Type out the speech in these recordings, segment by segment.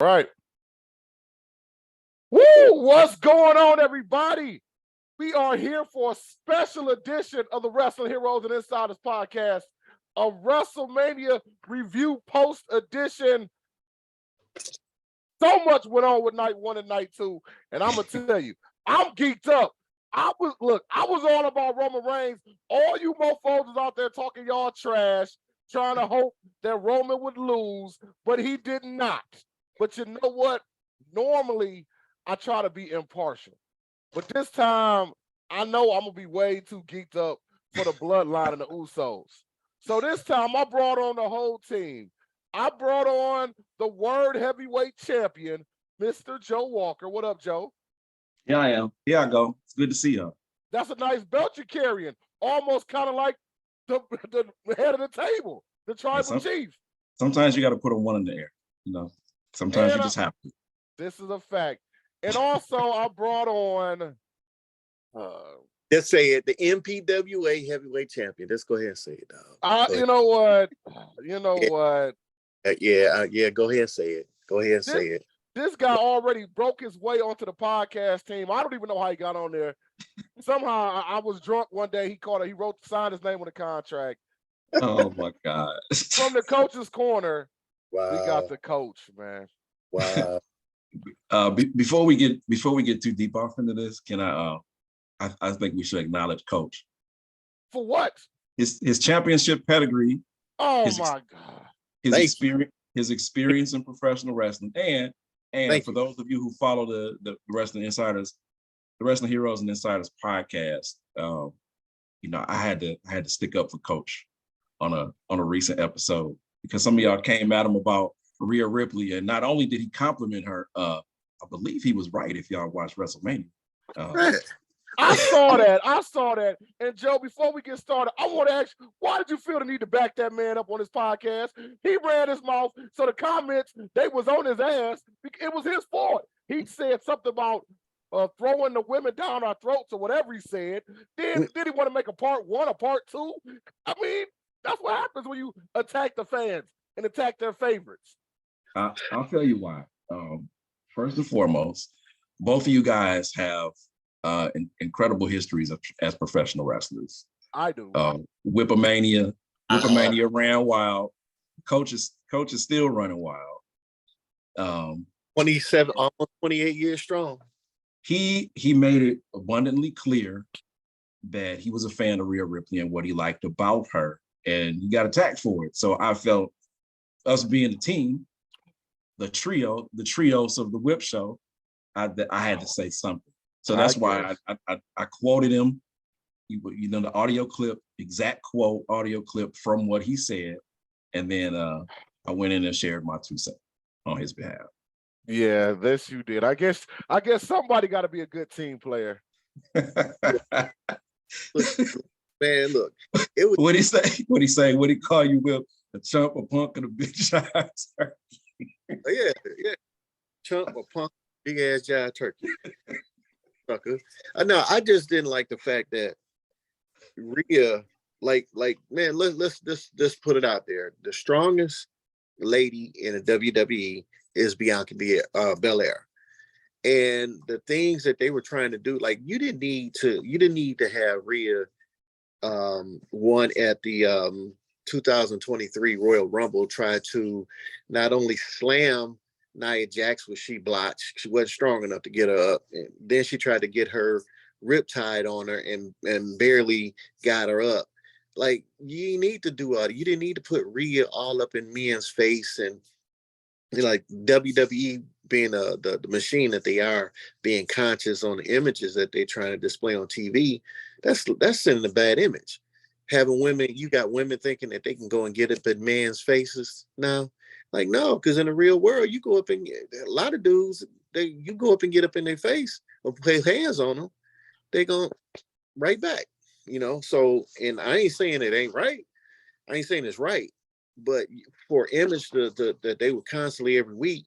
All right. Woo! What's going on, everybody? We are here for a special edition of the Wrestling Heroes and Insiders podcast, a WrestleMania review post edition. So much went on with night one and night two, and I'm gonna tell you, I'm geeked up. I was all about Roman Reigns. All you mofos is out there talking y'all trash, trying to hope that Roman would lose, but he did not. But you know what? Normally, I try to be impartial. But this time, I know I'm going to be way too geeked up for the bloodline and the Usos. So this time, I brought on the whole team. I brought on the World Heavyweight Champion, Mr. Joe Walker. What up, Joe? Yeah, I am. Here I go. It's good to see you. That's a nice belt you're carrying. Almost kind of like the head of the table, the tribal chief. Sometimes you got to put a one in the air, you know. Sometimes you just have to. This is a fact. And also, I brought on... Let's say it, the MPWA Heavyweight Champion. Let's go ahead and say it, dog. You know what? You know what? Yeah, go ahead and say it. Go ahead and say it. This guy already broke his way onto the podcast team. I don't even know how he got on there. Somehow I was drunk one day. He signed his name on the contract. Oh my God. From the coach's corner, wow. We got the coach, man. Wow. Before we get too deep off into this, can I think we should acknowledge Coach. For what? His championship pedigree. Oh my God. His experience in professional wrestling, and for those of you who follow the Wrestling Insiders, the Wrestling Heroes and Insiders podcast, I had to stick up for Coach on a recent episode because some of y'all came at him about Rhea Ripley, and not only did he compliment her, I believe he was right if y'all watch WrestleMania. I saw that. And Joe, before we get started, I want to ask you, why did you feel the need to back that man up on his podcast? He ran his mouth, so the comments, they was on his ass. It was his fault. He said something about throwing the women down our throats or whatever he said. Then he want to make a part one, a part two? I mean, that's what happens when you attack the fans and attack their favorites. I'll tell you why. First and foremost, both of you guys have incredible histories as professional wrestlers. I do. Whipomania ran wild. Coach is still running wild. 27, almost 28 years strong. He made it abundantly clear that he was a fan of Rhea Ripley and what he liked about her, and he got attacked for it. So I felt us being a team, the trios of the Whip Show, I had to say something. So that's why I quoted him, the audio clip, exact quote, audio clip from what he said. And then I went in and shared my 2 cents on his behalf. Yeah, this you did. I guess somebody got to be a good team player. Man, look. What'd he say? What'd he call you, Will? A chump, a punk, and a big giant turkey? Yeah. Chump, a punk, big ass giant turkey. No, I just didn't like the fact that Rhea, man, let's just put it out there. The strongest lady in the WWE is Bianca Belair, and the things that they were trying to do, like you didn't need to have Rhea won at the 2023 Royal Rumble try to not only slam Nia Jax, was she blocked. She wasn't strong enough to get her up. And then she tried to get her riptide on her and barely got her up. Like, you need to do all that. You didn't need to put Rhea all up in men's face, and like WWE being the machine that they are, being conscious on the images that they're trying to display on TV. That's sending a bad image. Having women, you got women thinking that they can go and get up in men's faces now. Like, no, because in the real world, you go up and a lot of dudes, you go up and get up in their face or put hands on them, they go right back, So, and I ain't saying it ain't right. I ain't saying it's right, but for image that they would constantly every week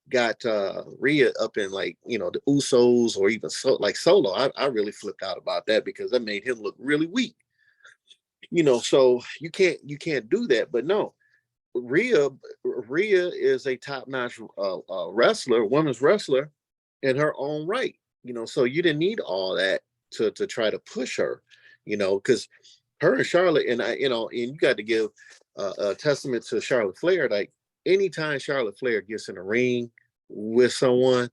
got Rhea up in the Usos or even Solo. I really flipped out about that because that made him look really weak. So you can't do that. But no. Rhea is a top-notch wrestler, women's wrestler in her own right. So you didn't need all that to try to push her, because her and Charlotte, and and you got to give a testament to Charlotte Flair. Like, anytime Charlotte Flair gets in a ring with someone,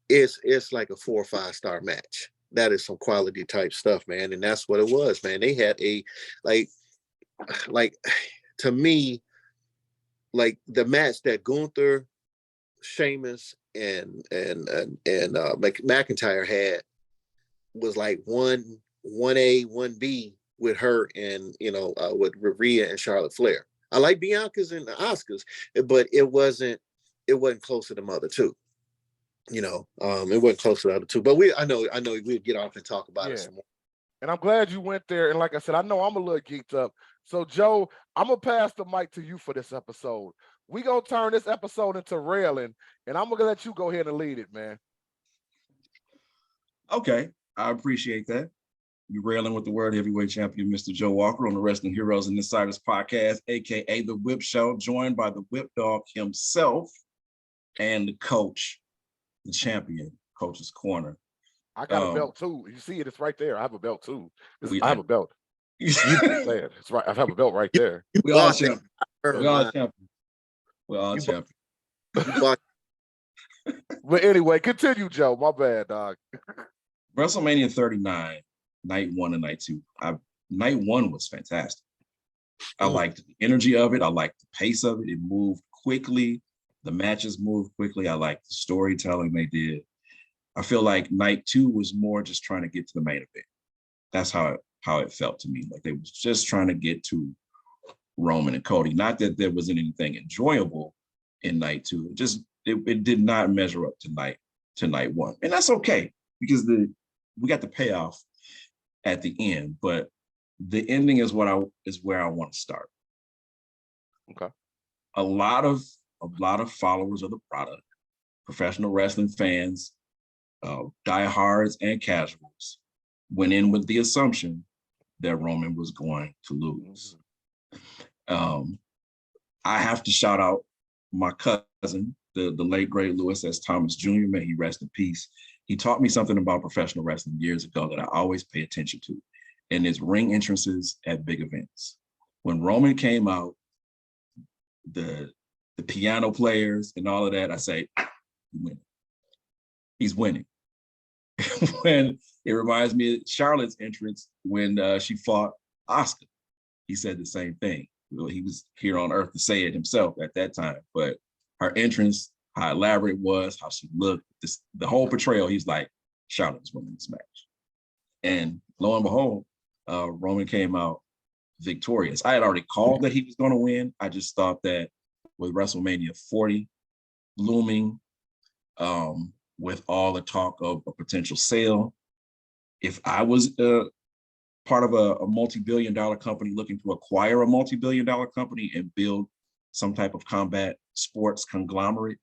it's like a 4 or 5 star match. That is some quality type stuff, man. And that's what it was, man. They had a like to me, like the match that Gunther, Sheamus, and McIntyre had was like 1A, 1B with her and with Rhea and Charlotte Flair. I like Bianca's and the Oscars, but it wasn't close to the other two. It wasn't close to the other two. But I know we'll get off and talk about it some more. And I'm glad you went there. And like I said, I know I'm a little geeked up. So Joe, I'm gonna pass the mic to you for this episode. We gonna turn this episode into railing, and I'm gonna let you go ahead and lead it, man. Okay, I appreciate that. You're railing with the World Heavyweight Champion, Mr. Joe Walker, on the Wrestling Heroes and Insiders podcast, aka the Whip Show, joined by the Whip Dog himself and the coach, the champion, Coach's Corner. I got a belt too. You see it? It's right there. I have a belt too. I have a belt. You can say it. It's right. I have a belt right there. We all champions. We all champions. We're all champions. But anyway, continue, Joe. My bad, dog. WrestleMania 39, night 1 and night 2. Night 1 was fantastic. I liked the energy of it. I liked the pace of it. It moved quickly. The matches moved quickly. I liked the storytelling they did. I feel like night 2 was more just trying to get to the main event. That's how it felt to me. Like they was just trying to get to Roman and Cody. Not that there wasn't anything enjoyable in night 2. It did not measure up to night 1. And that's okay, because we got the payoff at the end, but the ending is where I want to start. Okay. A lot of followers of the product, professional wrestling fans, diehards and casuals, went in with the assumption that Roman was going to lose. I have to shout out my cousin, the late great Louis S. Thomas Jr., may he rest in peace. He taught me something about professional wrestling years ago that I always pay attention to, and it's ring entrances at big events. When Roman came out, the piano players and all of that, I say, he's winning. When it reminds me of Charlotte's entrance when she fought Asuka. He said the same thing. Well, he was here on earth to say it himself at that time, but her entrance, how elaborate it was, how she looked, the whole portrayal, he's like, Charlotte's winning this match. And lo and behold, Roman came out victorious. I had already called that he was going to win. I just thought that with WrestleMania 40 looming, with all the talk of a potential sale, if I was part of a multi-billion-dollar company looking to acquire a multi-billion-dollar company and build some type of combat sports conglomerate,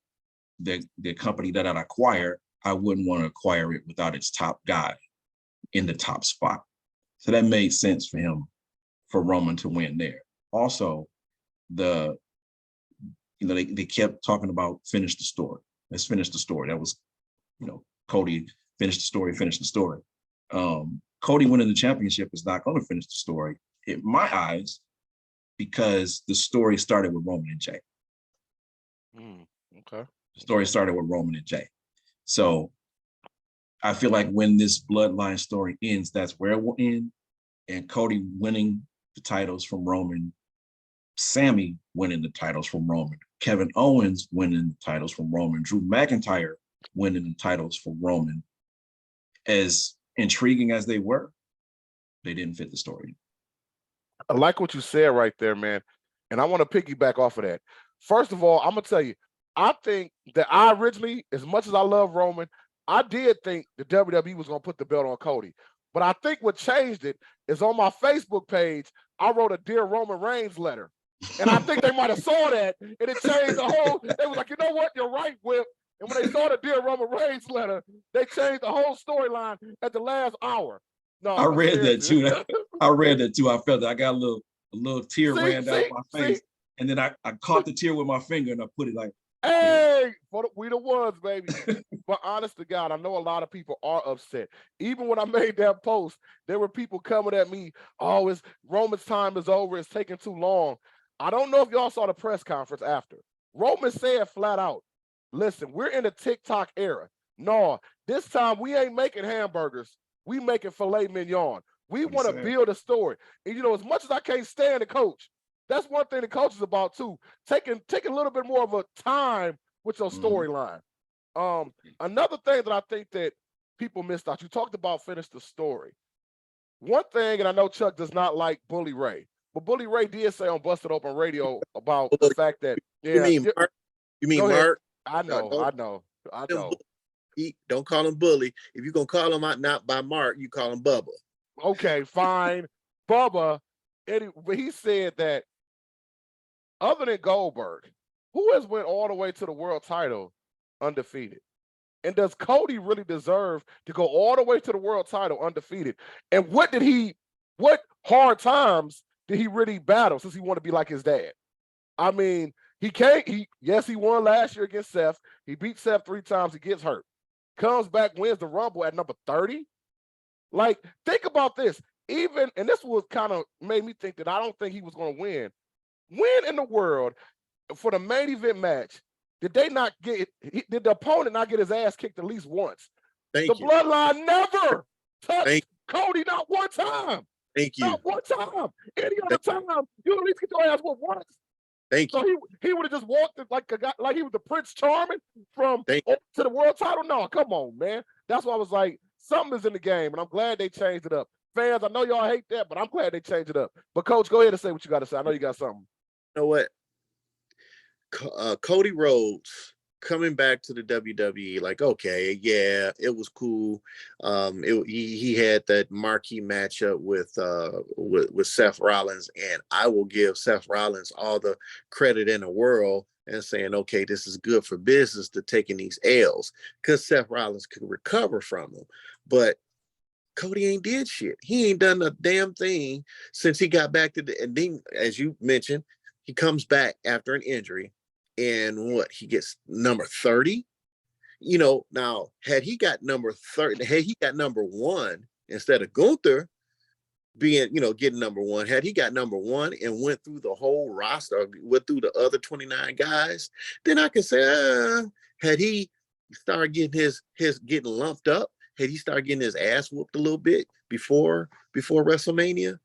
the company that I'd acquire, I wouldn't want to acquire it without its top guy in the top spot. So that made sense for Roman to win there. Also, they kept talking about finish the story. Let's finish the story. That was, Cody finished the story. Cody winning the championship is not going to finish the story in my eyes, because the story started with Roman and Jay. Okay. The story started with Roman and Jay. So I feel like when this bloodline story ends, that's where it will end. And Cody winning the titles from Roman, Sammy winning the titles from Roman, Kevin Owens winning the titles from Roman, Drew McIntyre winning the titles from Roman. As intriguing as they were, they didn't fit the story. I like what you said right there, man. And I want to piggyback off of that. First of all, I'm going to tell you, I think that I originally, as much as I love Roman, I did think the WWE was going to put the belt on Cody. But I think what changed it is on my Facebook page, I wrote a Dear Roman Reigns letter. And I think they might have saw that, and it changed the whole, they was like, you know what, you're right, Whip. And when they saw the Dear Roman Reigns letter, they changed the whole storyline at the last hour. No, I read that too. I read that too. I felt that I got a little tear ran down my face. And then I caught the tear with my finger and I put it like, hey, we the ones, baby. But honest to God, I know a lot of people are upset. Even when I made that post, there were people coming at me, oh, it's Roman's time is over. It's taking too long. I don't know if y'all saw the press conference after. Roman said flat out, listen, we're in a TikTok era. No, this time we ain't making hamburgers. We making filet mignon. We want to build a story. And, you know, as much as I can't stand the coach, that's one thing the coach is about, too. Taking a little bit more of a time with your storyline. Another thing that I think that people missed out, you talked about finish the story. One thing, and I know Chuck does not like Bully Ray, but Bully Ray did say on Busted Open Radio about the fact that, yeah. You mean Mark? I know. Don't call him Bully. If you're going to call him out not by Mark, you call him Bubba. Okay, fine. Bubba, but he said that other than Goldberg, who has went all the way to the world title undefeated? And does Cody really deserve to go all the way to the world title undefeated? And what hard times did he really battle since he wanted to be like his dad? I mean, he won last year against Seth. He beat Seth 3 times. He gets hurt. Comes back, wins the Rumble at number 30. Like, think about this. And this was kind of made me think that I don't think he was going to win. When in the world, for the main event match, did the opponent not get his ass kicked at least once? The Bloodline never touched Cody, not one time. Thank you. Not one time. Any other time, you at least get your ass whooped once. Thank you. So he would have just walked like a guy, like he was the Prince Charming to the world title. No, come on, man. That's why I was like, something is in the game, and I'm glad they changed it up. Fans, I know y'all hate that, but I'm glad they changed it up. But Coach, go ahead and say what you got to say. I know you got something. You know what? Cody Rhodes coming back to the WWE, like, okay, yeah, it was cool. He had that marquee matchup with Seth Rollins, and I will give Seth Rollins all the credit in the world and saying, okay, this is good for business to taking these L's because Seth Rollins could recover from them. But Cody ain't did shit. He ain't done a damn thing since he got back to and then, as you mentioned, he comes back after an injury. And he gets number 30. You know, now had he got number 30, had he got number 1 instead of Gunther being, getting number 1, had he got number 1 and went through the whole roster, went through the other 29 guys, then I can say, had he started getting his getting lumped up, had he started getting his ass whooped a little bit before WrestleMania,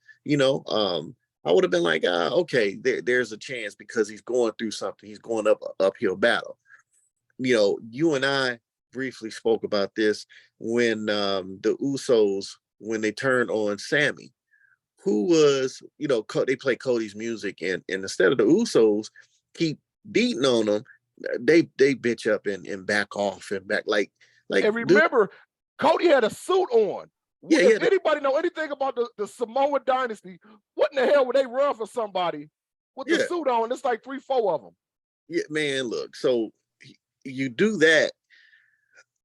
I would have been like, okay, there's a chance because he's going through something. He's going up an uphill battle. You and I briefly spoke about this when the Usos, when they turned on Sammy, who was, they play Cody's music, and instead of the Usos keep beating on them, they bitch up and back off and back like. And remember, Cody had a suit on. Yeah, if anybody know anything about the Samoan dynasty, what in the hell would they run for somebody with the suit on? It's like 3-4 of them. Yeah, man, look, so you do that.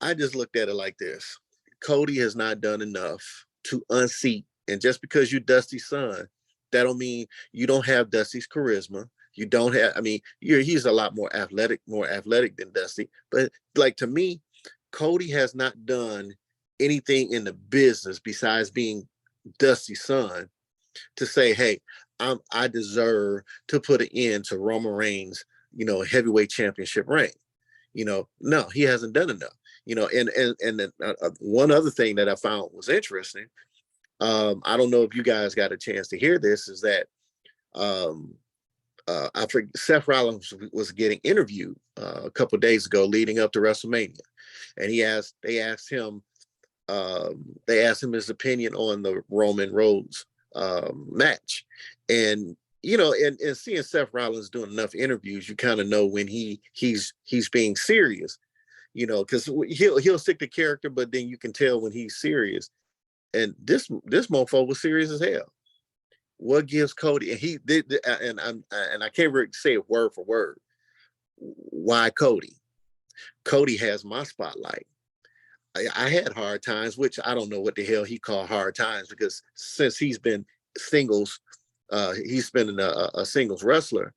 I just looked at it like this. Cody has not done enough to unseat. And just because you're Dusty's son, that don't mean you don't have Dusty's charisma. You don't have, he's a lot more athletic than Dusty. But like, to me, Cody has not done anything in the business besides being Dusty's son to say, hey, I deserve to put an end to Roman Reigns, heavyweight championship reign. No, he hasn't done enough. And then, one other thing that I found was interesting. I don't know if you guys got a chance to hear this, is that I forget, Seth Rollins was getting interviewed a couple of days ago leading up to WrestleMania, and they asked him his opinion on the Roman Reigns match. And and seeing Seth Rollins doing enough interviews, you kind of know when he's being serious, because he'll stick to character, but then you can tell when he's serious. And this mofo was serious as hell. What gives Cody, and he did, and I can't really say it word for word. Why Cody? Cody has my spotlight. I had hard times, which I don't know what the hell he called hard times, because since he's been singles, he's been a singles wrestler.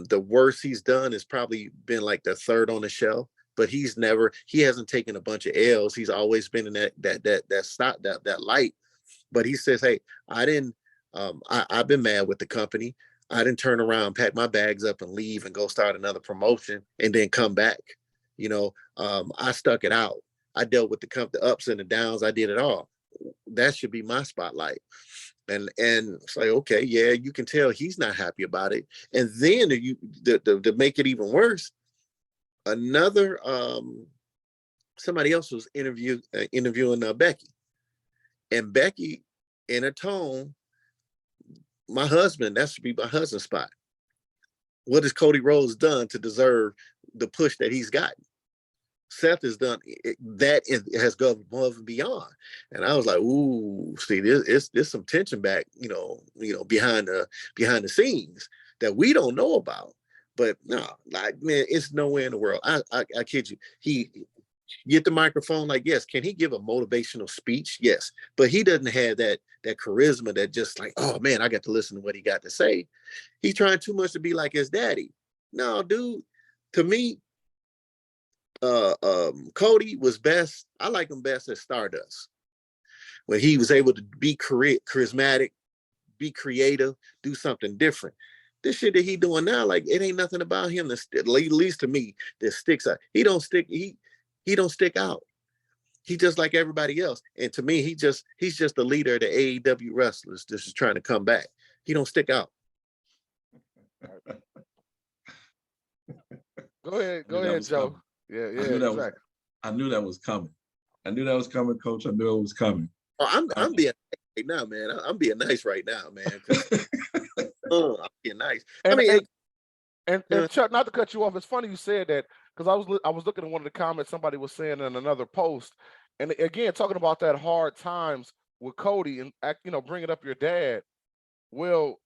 The worst he's done has probably been like the third on the shelf, but he hasn't taken a bunch of L's. He's always been in that light. But he says, hey, I've been mad with the company. I didn't turn around, pack my bags up and leave and go start another promotion and then come back. I stuck it out. I dealt with the ups and the downs. I did it all. That should be my spotlight. And it's like, okay, yeah, you can tell he's not happy about it. And then to make it even worse, another somebody else was interviewing Becky, and Becky in a tone, my husband, that should be my husband's spot. What has Cody Rhodes done to deserve the push that he's gotten? Seth has done that, has gone above and beyond. And I was like, ooh, see, there's some tension back, behind the scenes that we don't know about. But no, like, man, it's nowhere in the world. I kid you. He get the microphone, like, yes, can he give a motivational speech? Yes. But he doesn't have that charisma that just like, oh man, I got to listen to what he got to say. He's trying too much to be like his daddy. No, dude, to me, Cody was best. I like him best as Stardust, when he was able to be charismatic, be creative, do something different. This shit that he doing now, like, it ain't nothing about him that at least to me that sticks out. He don't stick out. He just like everybody else. And to me, he's just the leader of the AEW wrestlers. This is trying to come back. He don't stick out. Go ahead, Joe. Yeah, exactly. I knew that was coming. Coach. I knew it was coming. Oh, I'm being nice right now, man. I'm being nice right now, man. I'm being nice. And Chuck, not to cut you off, it's funny you said that, because I was looking at one of the comments somebody was saying in another post, and again talking about that hard times with Cody and bringing up your dad. Well,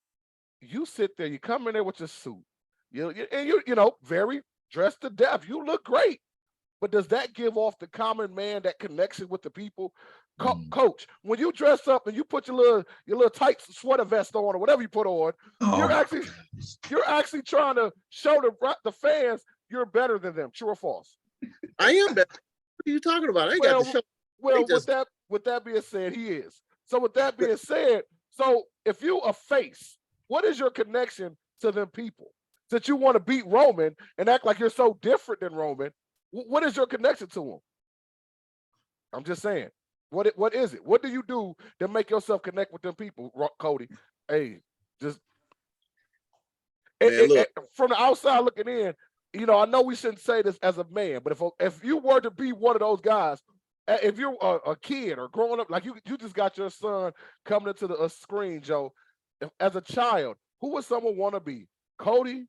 you sit there, you come in there with your suit, you very dressed to death. You look great, but does that give off the common man that connection with the people? Coach, when you dress up and you put your little tight sweater vest on or whatever you put on, you're actually trying to show the fans you're better than them. True or false? I am better. What are you talking about? I ain't got to show. Well, with that being said, he is. So with that being said, so if you a face, what is your connection to them people? Since you want to beat Roman and act like you're so different than Roman, what is your connection to him? I'm just saying. What is it? What do you do to make yourself connect with them people, Cody? Hey, just from the outside looking in, I know we shouldn't say this as a man, but if you were to be one of those guys, if you're a kid or growing up, like you just got your son coming into the screen, Joe, as a child, who would someone want to be, Cody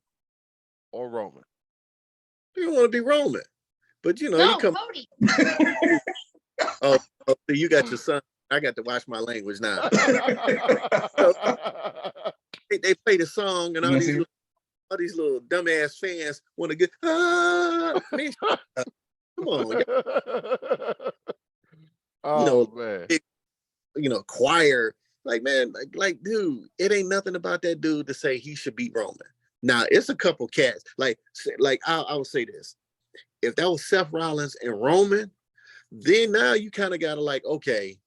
or Roman? You want to be Roman, but you come. Cody. Oh, so you got your son. I got to watch my language now. They play the song, and all these little dumbass fans want to get. Man, come on, man. Choir. Like, man, like, dude, it ain't nothing about that dude to say he should beat Roman. Now, it's a couple cats. Like I would say this: if that was Seth Rollins and Roman, then now you kind of got to like, okay,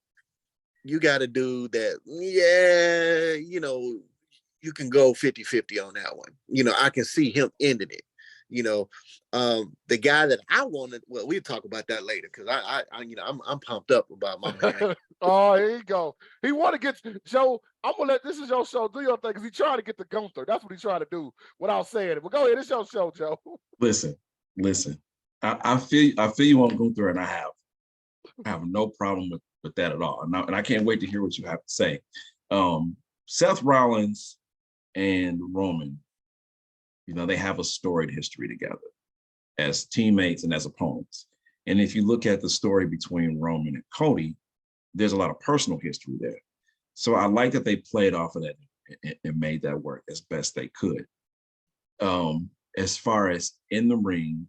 you got to do that. Yeah, you can go 50-50 on that one. I can see him ending it. The guy that I wanted, well, we'll talk about that later, because I'm pumped up about my man. Oh, here you go. He want to get Joe. I'm gonna let this is your show. Do your thing, because he's trying to get the Gunther. That's what he's trying to do without saying it. But go ahead, it's your show, Joe. Listen. I feel you on Gunther, and I have no problem with that at all. And I can't wait to hear what you have to say. Seth Rollins and Roman, they have a storied history together as teammates and as opponents. And if you look at the story between Roman and Cody, there's a lot of personal history there. So I like that they played off of that and made that work as best they could. As far as in the ring,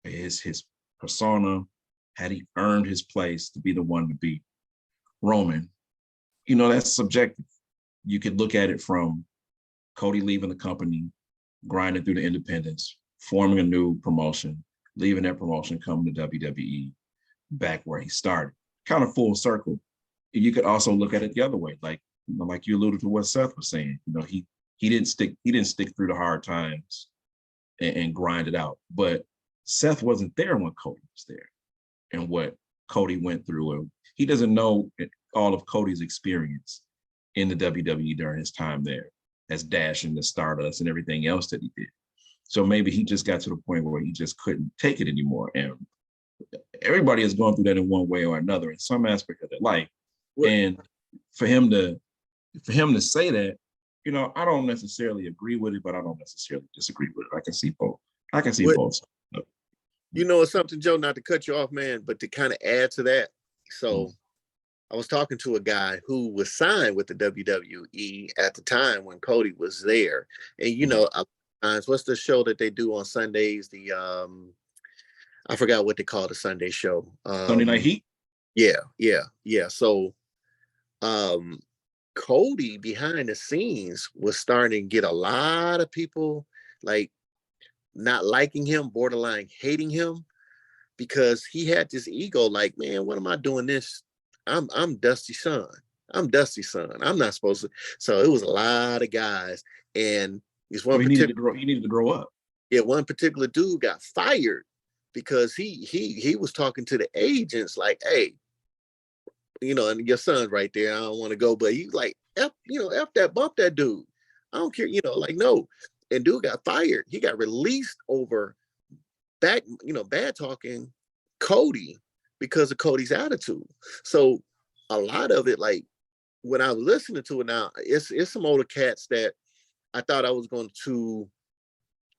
his persona, had he earned his place to be the one to beat Roman, that's subjective. You could look at it from Cody leaving the company, grinding through the independents, forming a new promotion, leaving that promotion, coming to WWE, back where he started, kind of full circle. You could also look at it the other way, like like you alluded to what Seth was saying. He didn't stick through the hard times and grind it out. But Seth wasn't there when Cody was there, and what Cody went through. And he doesn't know all of Cody's experience in the WWE during his time there, as Dash and the Stardust and everything else that he did. So maybe he just got to the point where he just couldn't take it anymore. And everybody has gone through that in one way or another in some aspect of their life. Right. And for him to say that, I don't necessarily agree with it, but I don't necessarily disagree with it. I can see both. Both. It's something, Joe, not to cut you off, man, but to kind of add to that. So I was talking to a guy who was signed with the WWE at the time when Cody was there. And, what's the show that they do on Sundays? I forgot what they call the Sunday show. Sunday Night Heat? Yeah. So Cody behind the scenes was starting to get a lot of people like not liking him, borderline hating him, because he had this ego like, man, what am I doing this? I'm Dusty's son. I'm not supposed to. So it was a lot of guys. And he's one he needed to grow up. Yeah, one particular dude got fired because he was talking to the agents like, hey, and your son's right there. I don't want to go, but he's like, F that, bump that dude. I don't care, no. And dude got fired. He got released over bad talking Cody because of Cody's attitude. So a lot of it, like when I was listening to it now, it's some older cats that I thought I was going to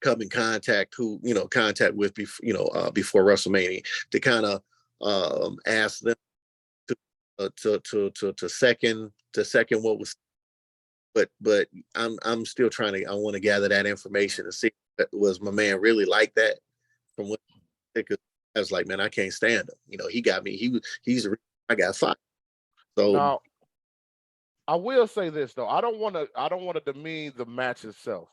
come in contact with before WrestleMania to kind of ask them to second what was, but I'm still I want to gather that information and see was my man really like that from what I was like, man, I can't stand him. He got me. I got fired. So now, I will say this though. I don't want to demean the match itself.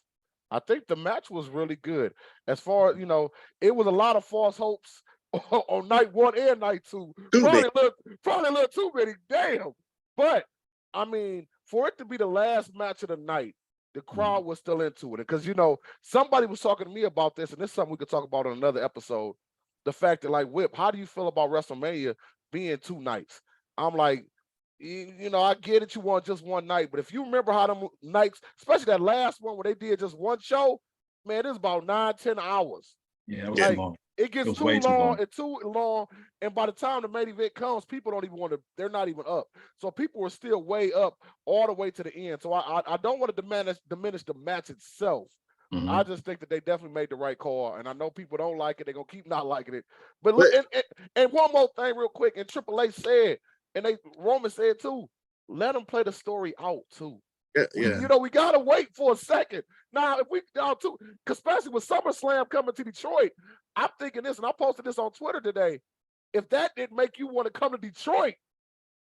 I think the match was really good. As far as it was a lot of false hopes on night 1 and night 2. Probably a little too many. Damn. But I mean, for it to be the last match of the night, the crowd was still into it. Because somebody was talking to me about this, and this is something we could talk about on another episode. The fact that, like, Whip, how do you feel about WrestleMania being 2 nights? I'm like, I get it, you want just one night, but if you remember how them nights, especially that last one where they did just one show, man, it was about 9-10 hours. Yeah, it was long. It gets too long, and by the time the main event comes, people don't even they're not even up. So people were still way up all the way to the end. So I don't want to diminish the match itself. Mm-hmm. I just think that they definitely made the right call, and I know people don't like it. They're going to keep not liking it. But look, and one more thing real quick, and Triple H said, and Roman said too, let them play the story out too. Yeah. We gotta wait for a second. Now, if we down too, especially with SummerSlam coming to Detroit, I'm thinking this, and I posted this on Twitter today. If that didn't make you want to come to Detroit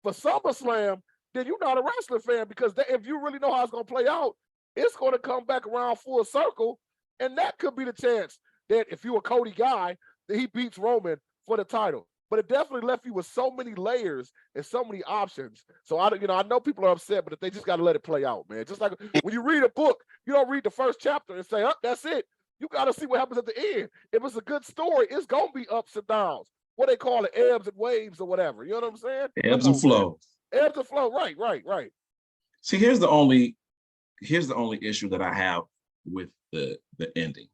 for SummerSlam, then you're not a wrestling fan, because if you really know how it's gonna play out, it's gonna come back around full circle, and that could be the chance that if you're a Cody guy, that he beats Roman for the title. But it definitely left you with so many layers and so many options. So I know people are upset, but if they just got to let it play out, man. Just like when you read a book, you don't read the first chapter and say, "Oh, that's it." You got to see what happens at the end. If it's a good story, it's gonna be ups and downs. What they call it, ebbs and waves or whatever. You know what I'm saying? Ebbs and flows. Ebbs and flow. Right. See, here's the only issue that I have with the ending,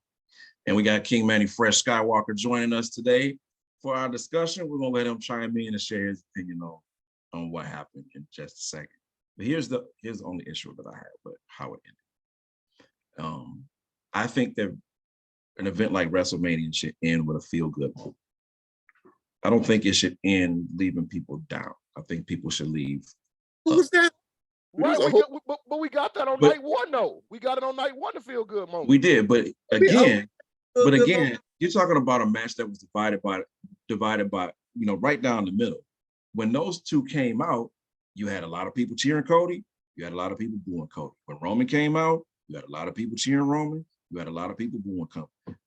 and we got King Manny Fresh Skywalker joining us today. For our discussion, we're gonna let him chime in and share his opinion on what happened in just a second. But here's the only issue that I have with how it ended. I think that an event like WrestleMania should end with a feel-good moment. I don't think it should end leaving people down. I think people should leave. Who was that? Right, but we got that on night 1 though. We got it on night 1, the feel-good moment. We did, but again, you're talking about a match that was divided by right down the middle. When those two came out, you had a lot of people cheering Cody. You had a lot of people booing Cody. When Roman came out, you had a lot of people cheering Roman. You had a lot of people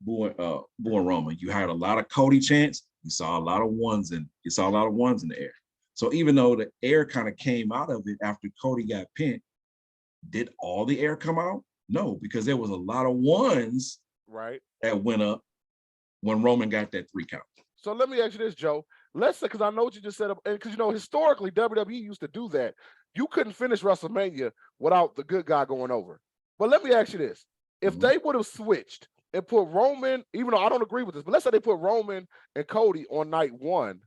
booing Roman. You had a lot of Cody chants. You saw a lot of ones in the air. So even though the air kind of came out of it after Cody got pinned, did all the air come out? No, because there was a lot of ones that went up when Roman got that 3 count. So let me ask you this, Joe. Let's say, because I know what you just said, because historically WWE used to do that. You couldn't finish WrestleMania without the good guy going over. But let me ask you this: if they would have switched and put Roman, even though I don't agree with this, but let's say they put Roman and Cody on night 1,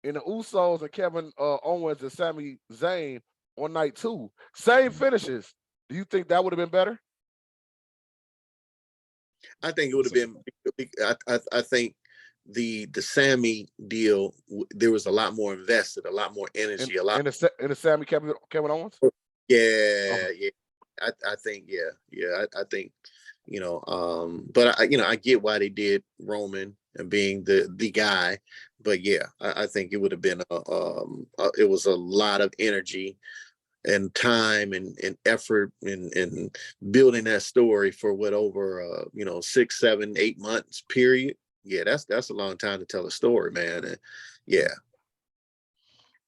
and the Usos and Kevin Owens and Sami Zayn on night 2, same finishes. Do you think that would have been better? I think it would have been. I think the Sammy deal, there was a lot more invested, a lot more energy, in the Sammy Kevin Owens. Yeah, yeah. I think, I think, but I get why they did Roman and being the guy, but yeah, I think it would have been it was a lot of energy and time and effort and building that story for over 6, 7, 8 months period. Yeah, that's a long time to tell a story, man. And yeah.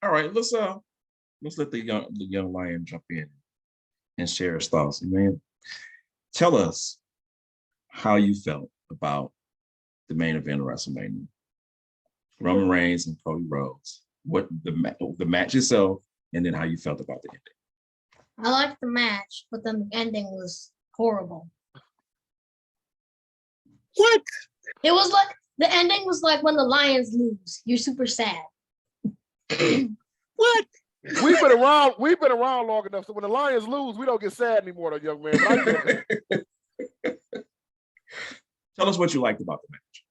All right, let's let the young lion jump in and share his thoughts. Man, tell us how you felt about the main event of WrestleMania, Roman Reigns and Cody Rhodes. What the match itself, and then how you felt about the ending. I liked the match, but then the ending was horrible. What? It was like the ending was like when the Lions lose. You're super sad. What? We've been around long enough, so when the Lions lose, we don't get sad anymore, though, young man. Tell us what you liked about the match.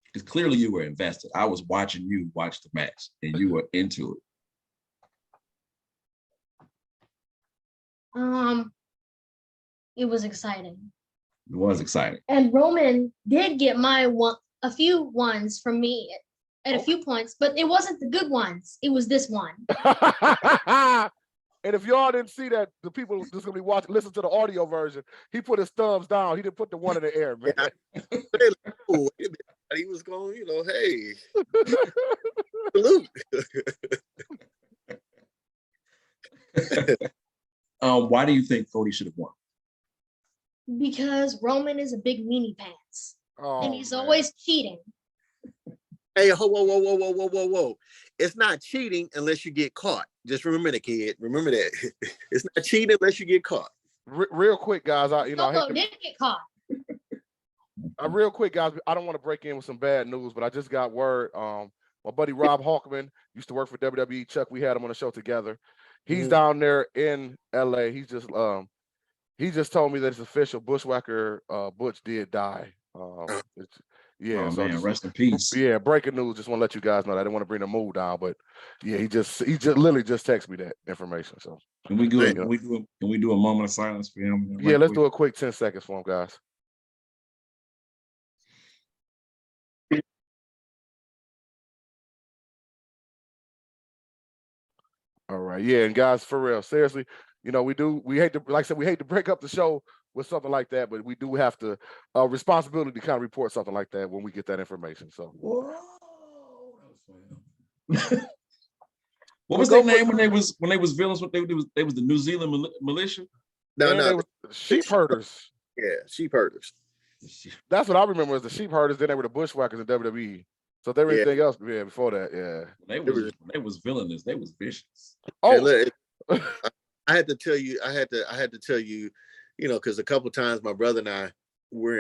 Because clearly you were invested. I was watching you watch the match, and you were into it. It was exciting. It was exciting. And Roman did get a few ones from me at a few points, but it wasn't the good ones. It was this one. And if y'all didn't see that, the people just gonna be watching, listen to the audio version. He put his thumbs down. He didn't put the one in the air, man. He was going, hey, salute. Why do you think Cody should have won? Because Roman is a big weenie pants, and he's always cheating. Hey, whoa. It's not cheating unless you get caught. Just remember that, kid. Remember that. It's not cheating unless you get caught. Real quick, guys. Didn't get caught. Real quick, guys. I don't want to break in with some bad news, but I just got word. My buddy Rob Hawkman used to work for WWE. Chuck, we had him on the show together. He's down there in LA. He just told me that it's official. Bushwhacker Butch did die. Rest in peace. Yeah, breaking news. Just want to let you guys know that I didn't want to bring the mood down, but yeah, he just literally just texted me that information. So can we do a moment of silence for him? Yeah, let's do a quick 10 seconds for him, guys. All right, yeah, and guys, for real, seriously, we hate to, like I said, we hate to break up the show with something like that, but we do have to responsibility to kind of report something like that when we get that information. So, whoa. What was their name when they was villains? What they was the New Zealand militia? No, they were sheep herders. Yeah, sheep herders. That's what I remember as the sheep herders. Then they were the bushwhackers in WWE. So if there was anything else, before that, they was villainous. They was vicious. Oh, look, I had to tell you, because a couple of times my brother and I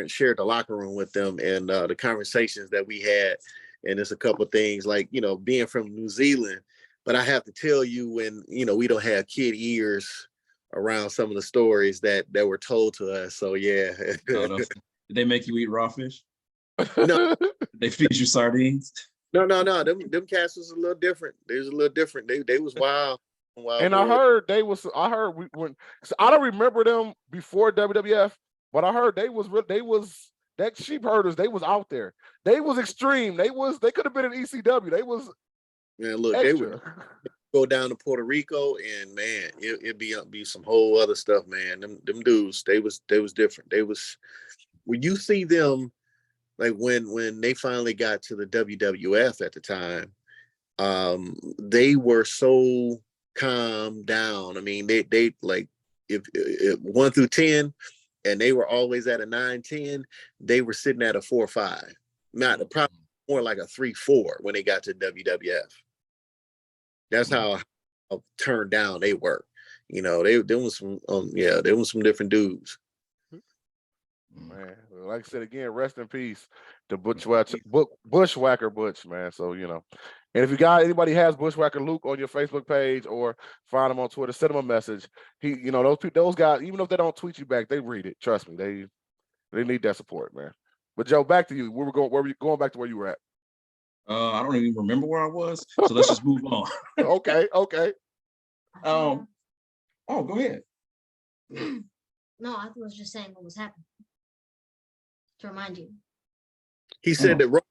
shared the locker room with them, and the conversations that we had, and there's a couple of things like being from New Zealand, but I have to tell you when we don't have kid ears around some of the stories that were told to us. So yeah. Did they make you eat raw fish? No. They feed you sardines? No. Them cats was a little different. They was a little different. They was wild. And I heard I don't remember them before WWF, but I heard they was that sheep herders. They was out there. They was extreme. They could have been in ECW. They was look, extra. go down to Puerto Rico, and man, it'd be some whole other stuff, man. Them dudes, they was different. They was, when you see them, like when they finally got to the WWF at the time, they were so calm down. I mean, they like if 1 through 10, and they were always at a 9-10, they were sitting at a 4-5. Not probably more like a 3-4 when they got to WWF. That's how turned down they were. You know, there was some there was some different dudes. Man, like I said again, rest in peace to Bushwhacker Butch, man. So, you know, and if you got anybody has Bushwhacker Luke on your Facebook page or find him on Twitter, send him a message. He, you know, those guys, even if they don't tweet you back, they read it. Trust me, they need that support, man. But Joe, back to you. Where were you going back to where you were at? I don't even remember where I was, so let's just move on. Okay. Oh, go ahead. No, I was just saying what was happening. To remind you. He said that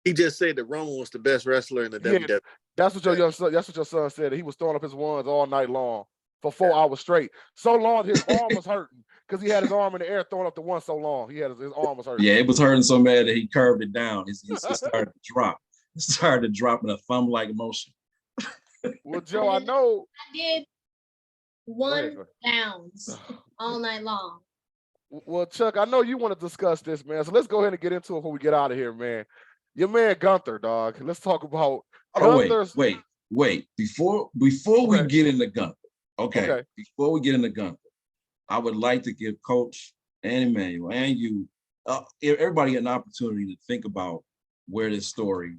he just said that Roman was the best wrestler in the WWE. That's what your son said. He was throwing up his ones all night long for 4 hours straight. So long his arm was hurting because he had his arm in the air throwing up the one so long. His arm was hurting. Yeah, it was hurting so bad that he curved it down. It started to drop. It started to drop in a thumb-like motion. Well, Joe, I know I did 1 downs all night long. Well, Chuck, I know you want to discuss this, man. So let's go ahead and get into it before we get out of here, man. Your man Gunther, dog. Let's talk about Gunther's. Wait. Before we get into Gunther, okay. Before we get into Gunther, I would like to give Coach and Emmanuel and you, everybody an opportunity to think about where this story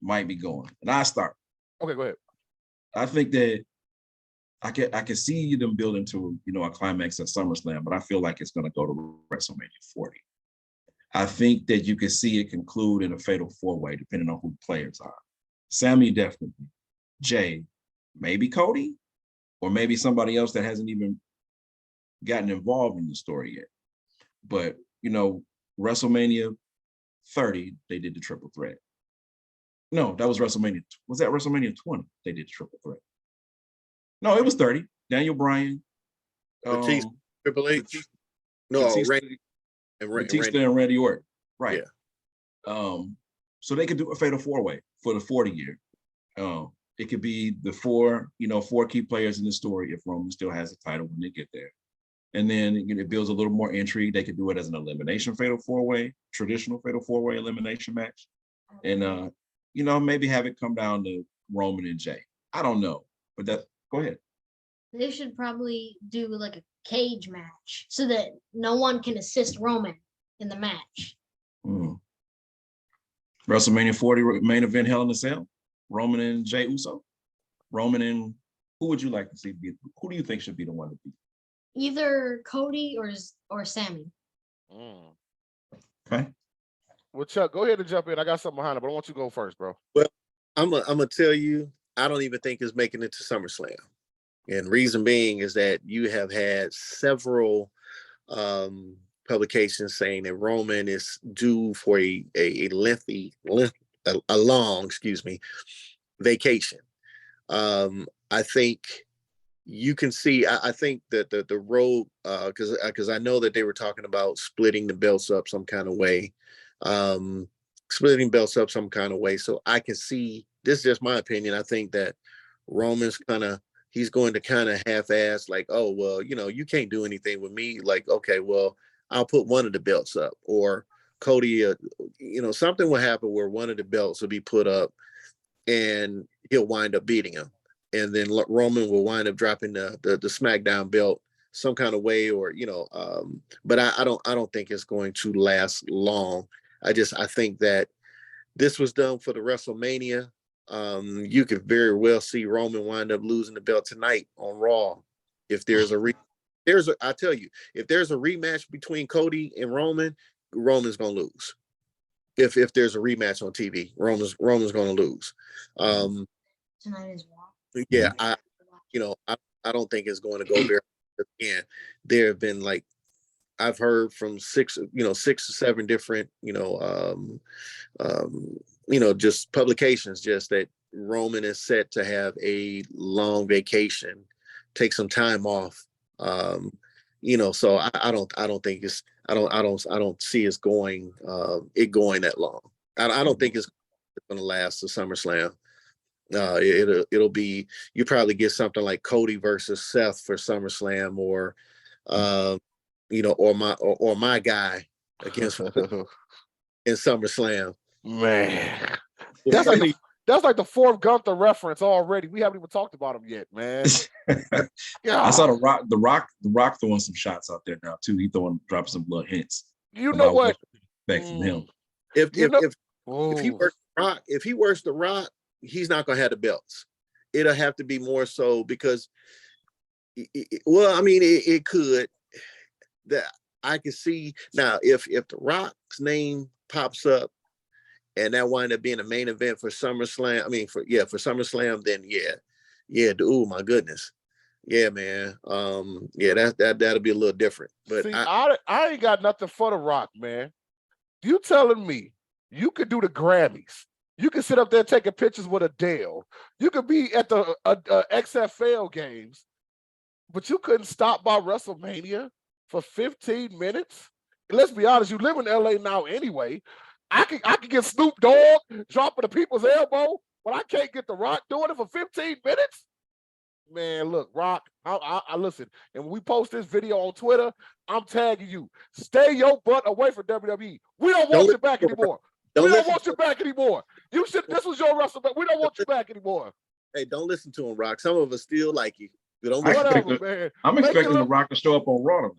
might be going. And I start. Okay, go ahead. I think that I can see them building to, you know, a climax at SummerSlam, but I feel like it's going to go to WrestleMania 40. I think that you can see it conclude in a fatal 4-way, depending on who the players are. Sammy, definitely. Jay, maybe Cody, or maybe somebody else that hasn't even gotten involved in the story yet. But, you know, WrestleMania 30, they did the triple threat. No, that was WrestleMania. Was that WrestleMania 20? They did the triple threat. No, it was 30. Daniel Bryan, Batista, Triple H. Randy and Randy Orton. Right. Yeah. So they could do a fatal 4-way for the 40 year. It could be the 4 key players in the story if Roman still has a title when they get there. And then it builds a little more intrigue. They could do it as an elimination fatal 4-way, traditional fatal 4-way elimination match. And maybe have it come down to Roman and Jay. I don't know. But go ahead. They should probably do like a cage match so that no one can assist Roman in the match. WrestleMania 40 main event Hell in a Cell. Roman and Jey Uso. Roman and who would you like to see? Who do you think should be the one to beat? Either Cody or Sammy. Okay. Well, Chuck, go ahead and jump in. I got something behind it, but I want you to go first, bro. Well, I'm gonna tell you, I don't even think it's making it to SummerSlam. And reason being is that you have had several publications saying that Roman is due for a long vacation. I think you can see, I think that the road, because I know that they were talking about splitting the belts up some kind of way. So I can see, this is just my opinion. I think that Roman's he's going to kind of half-ass like, oh, well, you can't do anything with me. Like, okay, well, I'll put one of the belts up, or Cody, something will happen where one of the belts will be put up and he'll wind up beating him. And then Roman will wind up dropping the SmackDown belt some kind of way, or, but I don't think it's going to last long. I think that this was done for the WrestleMania. You could very well see Roman wind up losing the belt tonight on Raw. If there's I tell you, if there's a rematch between Cody and Roman's gonna lose. If there's a rematch on TV, Roman's gonna lose. Tonight is Raw. Yeah, I don't think it's going to go very. Again, there have been like I've heard from six or seven different, just publications, just that Roman is set to have a long vacation, take some time off. So I don't think I don't see it going that long. I don't think it's going to last to SummerSlam. It'll be, you probably get something like Cody versus Seth for SummerSlam, or or my guy against in SummerSlam. Man, that's like the fourth Gunther reference already. We haven't even talked about him yet, man. I saw the Rock throwing some shots out there now too. He dropping some little hints. You know what? Back from him. If he works the Rock, he's not gonna have the belts. It'll have to be more so because, it could. That I can see now if the Rock's name pops up and that wind up being a main event for SummerSlam. For SummerSlam, then oh my goodness. Yeah, man. That'll be a little different. But see, I ain't got nothing for the Rock, man. You telling me you could do the Grammys? You can sit up there taking pictures with Adele. You could be at the XFL games, but you couldn't stop by WrestleMania for 15 minutes? Let's be honest, you live in LA now anyway. I can get Snoop Dogg dropping the people's elbow, but I can't get The Rock doing it for 15 minutes? Man, look, Rock, I listen, and when we post this video on Twitter, I'm tagging you. Stay your butt away from WWE. We don't want you back anymore. We don't want you back anymore. This was your WrestleMania. We don't want you back anymore. Hey, don't listen to him, Rock. Some of us still like you. Whatever, man. I'm expecting The Rock to show up on Raw tonight,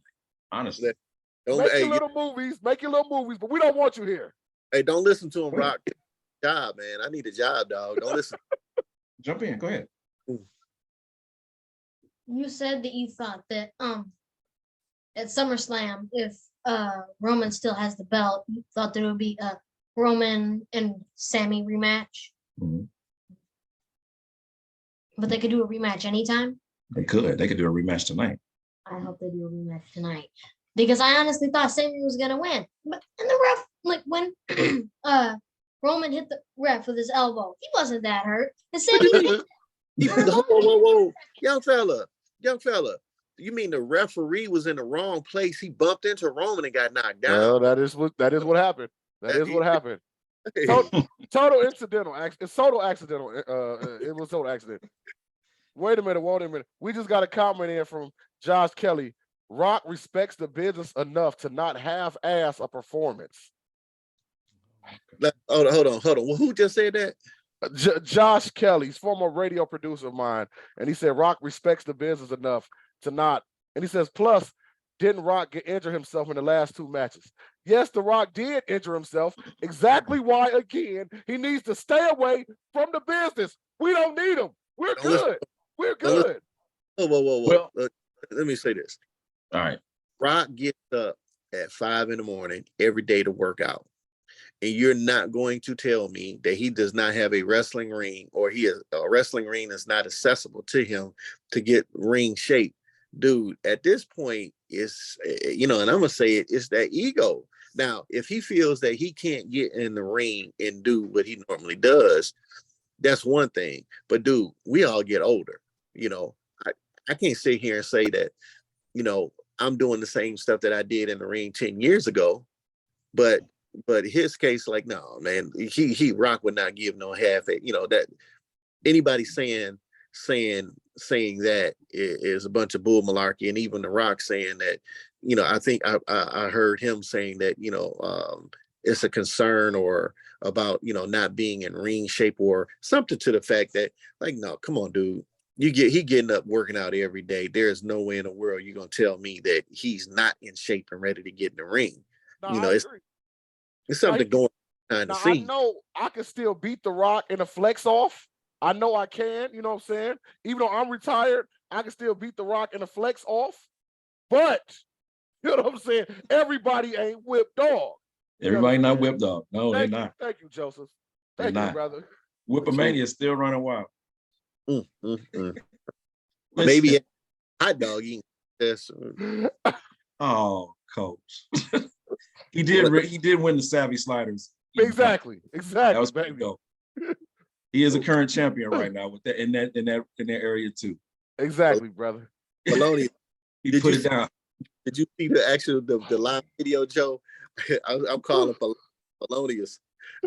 honestly. Make your little movies, but we don't want you here. Hey, don't listen to him, Rock. Job, man. I need a job, dog. Don't listen. Jump in. Go ahead. You said that you thought that at SummerSlam, if Roman still has the belt, you thought there would be a Roman and Sammy rematch. Mm-hmm. But they could do a rematch anytime. They could do a rematch tonight. I hope they do a rematch tonight, because I honestly thought Sammy was gonna win. But and the ref, like when Roman hit the ref with his elbow, he wasn't that hurt. And Sammy Whoa, young fella. You mean the referee was in the wrong place? He bumped into Roman and got knocked down. Well, that is what happened. That is what happened. Total incidental. It's total accidental. It was total accident. Wait a minute. We just got a comment in from Josh Kelly. Rock respects the business enough to not half-ass a performance. Hold on. Well, who just said that? Josh Kelly, he's former radio producer of mine, and he said Rock respects the business enough to not. And he says, plus, didn't Rock injure himself in the last two matches? Yes, The Rock did injure himself. Exactly why, again, he needs to stay away from the business. We don't need him. We're good. We're good. Whoa. Well, let me say this. All right. Rock gets up at 5 a.m. every day to work out. And you're not going to tell me that he does not have a wrestling ring, or a wrestling ring is not accessible to him to get ring shape. Dude, at this point, it's, and I'm going to say it's that ego. Now, if he feels that he can't get in the ring and do what he normally does, that's one thing. But dude, we all get older. I can't sit here and say that, I'm doing the same stuff that I did in the ring 10 years ago, but his case, like, no, man, Rock would not give no half. That anybody saying that is a bunch of bull malarkey, and even The Rock saying that, I think I heard him saying that, it's a concern or about, not being in ring shape or something to the fact that, like, no, come on, dude. He getting up working out every day. There's no way in the world you're gonna tell me that he's not in shape and ready to get in the ring. No, it's something going behind the scenes. I know I can still beat The Rock in a flex off. I know I can, you know what I'm saying? Even though I'm retired, I can still beat The Rock in a flex off. But, you know what I'm saying? Everybody ain't whip dog. Everybody not whip dog. No, they're not. Thank you, Joseph. Thank you, brother. Whipomania is still running wild. Maybe hot dog eating this. Oh, coach. He did win the Savvy Sliders. Exactly. That was pretty dope. He is a current champion right now with that in that area too. Exactly, brother. Maloney, He put it down. did you see the live video, Joe? I'm calling Polonius.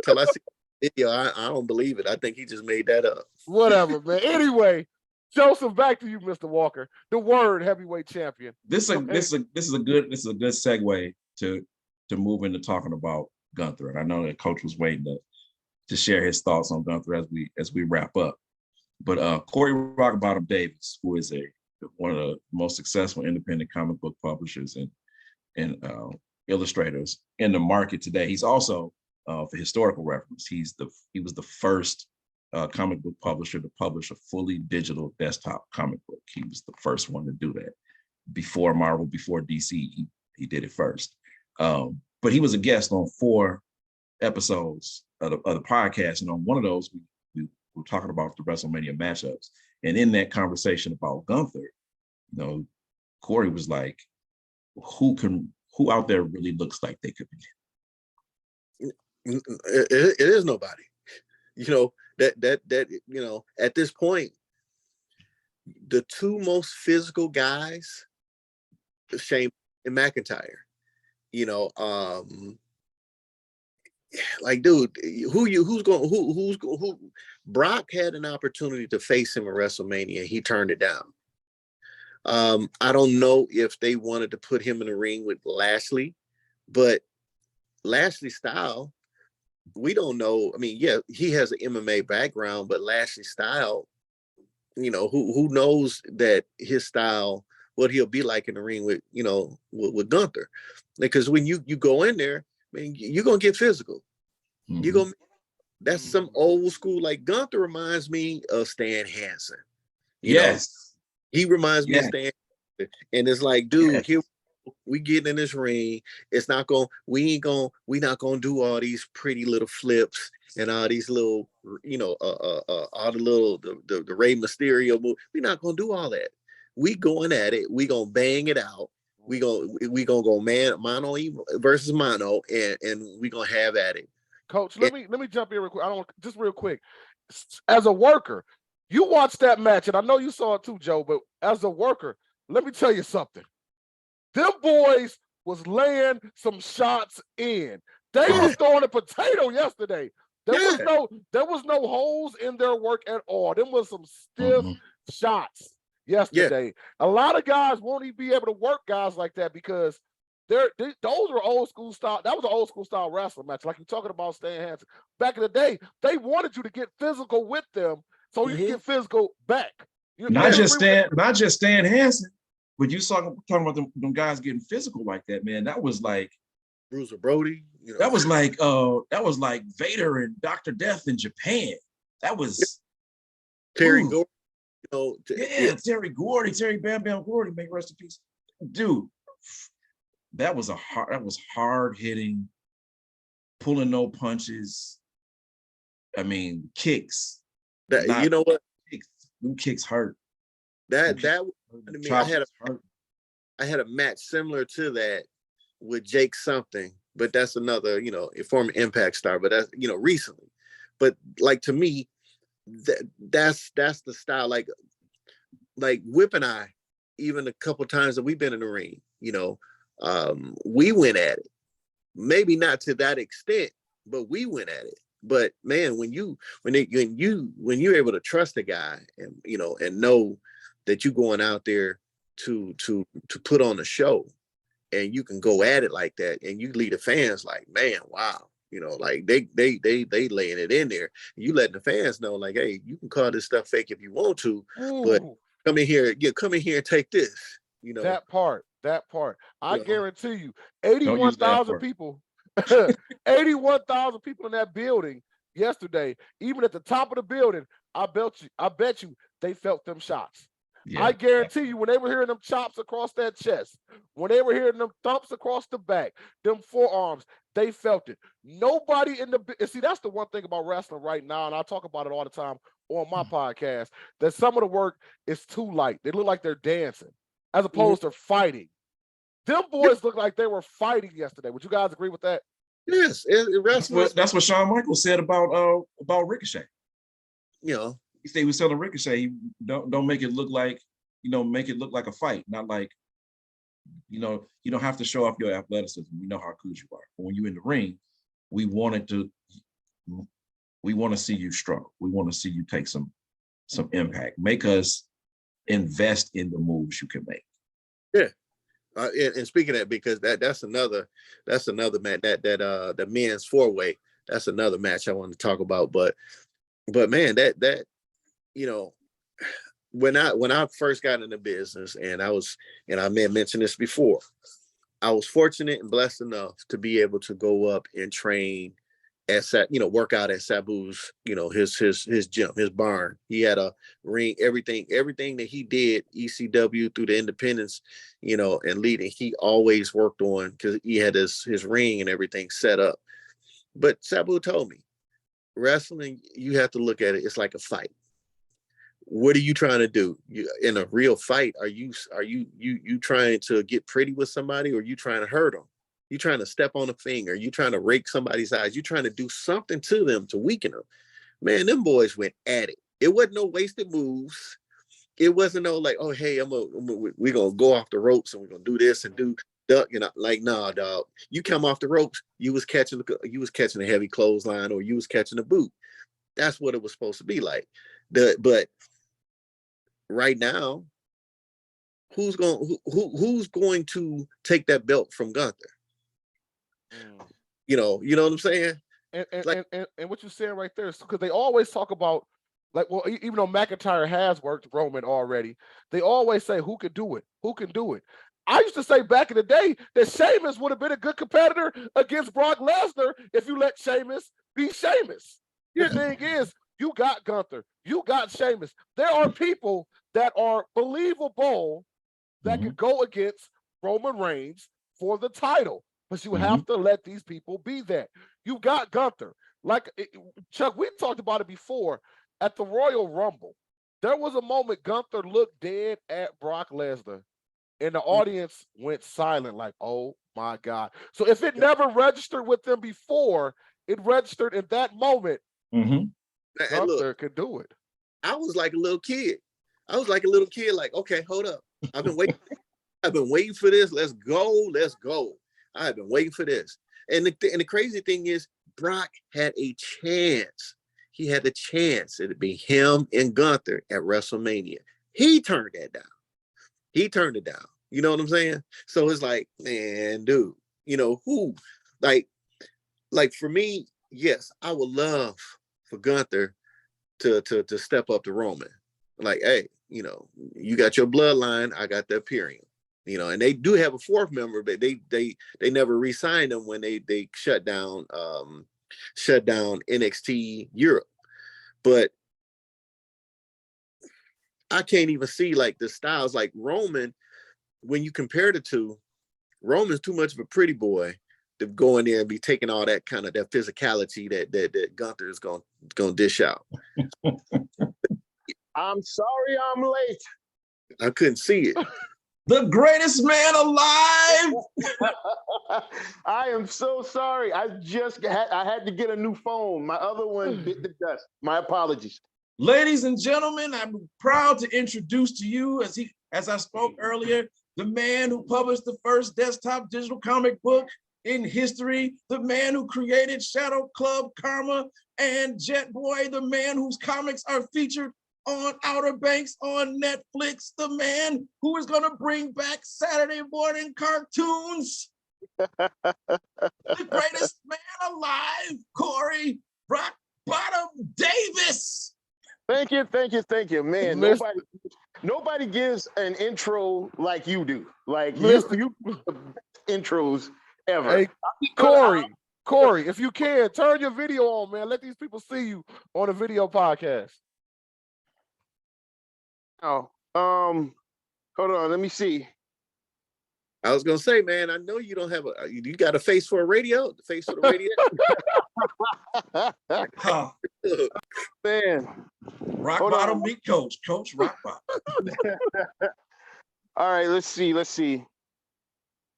Till I see the video, I don't believe it. I think he just made that up. Whatever, man. Anyway, Joseph, back to you, Mr. Walker. The word heavyweight champion. This is a good segue to move into talking about Gunther. And I know that Coach was waiting to share his thoughts on Gunther as we wrap up. But Corey RocBottom Davis, who is one of the most successful independent comic book publishers and illustrators in the market today. He's also, for historical reference, he was the first comic book publisher to publish a fully digital desktop comic book. He was the first one to do that. Before Marvel, before DC, he did it first. But he was a guest on 4 episodes of the podcast, and on one of those, we were talking about the WrestleMania matchups. And in that conversation about Gunther, Corey was like, who out there really looks like they could be? It is nobody. That at this point, the 2 most physical guys, Shane and McIntyre. Like, dude, who Brock had an opportunity to face him at WrestleMania. He turned it down. I don't know if they wanted to put him in the ring with Lashley, but Lashley style, we don't know. I mean, yeah, he has an MMA background, but Lashley style, who knows that his style, what he'll be like in the ring with, with Gunther. Because when you go in there, I mean, you're gonna get physical. Mm-hmm. That's some old school. Like, Gunther reminds me of Stan Hansen. Yes, he reminds me of Stan. And it's like, dude, here we getting in this ring. We're not gonna do all these pretty little flips and all these little, all the little the Rey Mysterio move. We're not gonna do all that. We going at it. We gonna bang it out. We gonna go mano versus mano, and we gonna have at it. Coach, let me jump in real quick. Just real quick. As a worker, you watched that match, and I know you saw it too, Joe. But as a worker, let me tell you something. Them boys was laying some shots in. They was throwing a potato yesterday. There was no holes in their work at all. Them was some stiff shots yesterday. A lot of guys won't even be able to work guys like that because those were old school style. That was an old school style wrestling match. Like you're talking about Stan Hansen. Back in the day, they wanted you to get physical with them so you can get physical back. Not just Stan Hansen, but you talking about them guys getting physical like that, man. That was like Bruiser Brody. That was like Vader and Dr. Death in Japan. That was Terry Gordy. Terry Gordy, Terry Bam Bam Gordy, may rest in peace. Dude, that was hard hitting, pulling no punches. I mean, kicks. You know what? Kicks hurt. I had a match similar to that with Jake something, but that's another, a former Impact star, but that's, recently. But like, to me, that's the style. Like Whip and I, even a couple times that we've been in the ring, we went at it. Maybe not to that extent, but we went at it. But man, when you're able to trust a guy and and know that you're going out there to put on a show, and you can go at it like that, and you lead the fans like, man, wow, like they laying it in there. You letting the fans know, like, hey, you can call this stuff fake if you want to, but come in here and take this. That part. I guarantee you, 81,000 people, 81,000 people in that building yesterday. Even at the top of the building, I bet you they felt them shots. Yeah. I guarantee you, when they were hearing them chops across that chest, when they were hearing them thumps across the back, them forearms, they felt it. Nobody see, that's the one thing about wrestling right now, and I talk about it all the time on my podcast, that some of the work is too light. They look like they're dancing as opposed to fighting. Them boys look like they were fighting yesterday. Would you guys agree with that? Yes, That's what Shawn Michaels said about Ricochet. You know, He said he was telling Ricochet, don't make it look like, make it look like a fight, not like, you don't have to show off your athleticism. We know how good you are. But when you're in the ring, we want to see you struggle. We want to see you take some impact. Make us invest in the moves you can make. Yeah. And speaking of that, because that's another match, that the men's 4-way, that's another match I want to talk about. But man, that when I first got into business, and I may have mentioned this before, I was fortunate and blessed enough to be able to go up and train at work out at Sabu's, his gym, his barn. He had a ring, everything that he did, ECW through the independents, and leading, he always worked on, because he had his ring and everything set up. But Sabu told me, wrestling, you have to look at it, it's like a fight. What are you trying to do? In a real fight, are you trying to get pretty with somebody, or are you trying to hurt them? You trying to step on a finger? You trying to rake somebody's eyes? You trying to do something to them to weaken them? Man, them boys went at it. It wasn't no wasted moves. It wasn't no like, oh hey, we're gonna go off the ropes and we're gonna do this and do duck. Like, nah, dog. You come off the ropes, you was catching a heavy clothesline, or you was catching a boot. That's what it was supposed to be like. But right now, who's going to take that belt from Gunther? You know what I'm saying? And what you're saying right there is because they always talk about, like, well, even though McIntyre has worked Roman already, they always say, who can do it? Who can do it? I used to say back in the day that Sheamus would have been a good competitor against Brock Lesnar if you let Sheamus be Sheamus. The thing is, you got Gunther, you got Sheamus. There are people that are believable that could go against Roman Reigns for the title. But you have to let these people be that. You got Gunther. Like, Chuck, we talked about it before. At the Royal Rumble, there was a moment Gunther looked dead at Brock Lesnar, and the audience went silent like, oh, my God. So if it never registered with them before, it registered in that moment. Gunther could do it. I was like a little kid. Like, okay, hold up. I've been waiting for this. Let's go. I've been waiting for this. And the crazy thing is, Brock had a chance. He had the chance. It'd be him and Gunther at WrestleMania. He turned that down. You know what I'm saying? So it's like, man, dude, who? Like for me, yes, I would love for Gunther to step up to Roman. Like, hey, you got your bloodline, I got the Imperium. And they do have a fourth member, but they never re-signed them when they shut down NXT Europe. But I can't even see like the styles. Like Roman, when you compare the two, Roman's too much of a pretty boy to go in there and be taking all that kind of that physicality that Gunther is gonna dish out. I'm sorry I'm late. I couldn't see it. The greatest man alive. I am so sorry. I had to get a new phone. My other one bit the dust. My apologies. Ladies and gentlemen, I'm proud to introduce to you, as I spoke earlier, the man who published the first desktop digital comic book in history, the man who created Shadow Club Karma and Jet Boy, the man whose comics are featured on Outer Banks on Netflix, the man who is going to bring back Saturday morning cartoons, the greatest man alive, Corey RocBottom Davis. Thank you, man. Nobody gives an intro like you do. Like you intros ever. Hey, Corey, if you can, turn your video on, man. Let these people see you on a video podcast. Oh, hold on. Let me see. I was gonna say, man, I know you don't have you got a face for a radio, the face for the radio. Man, RocBottom meet Coach RocBottom. All right, let's see.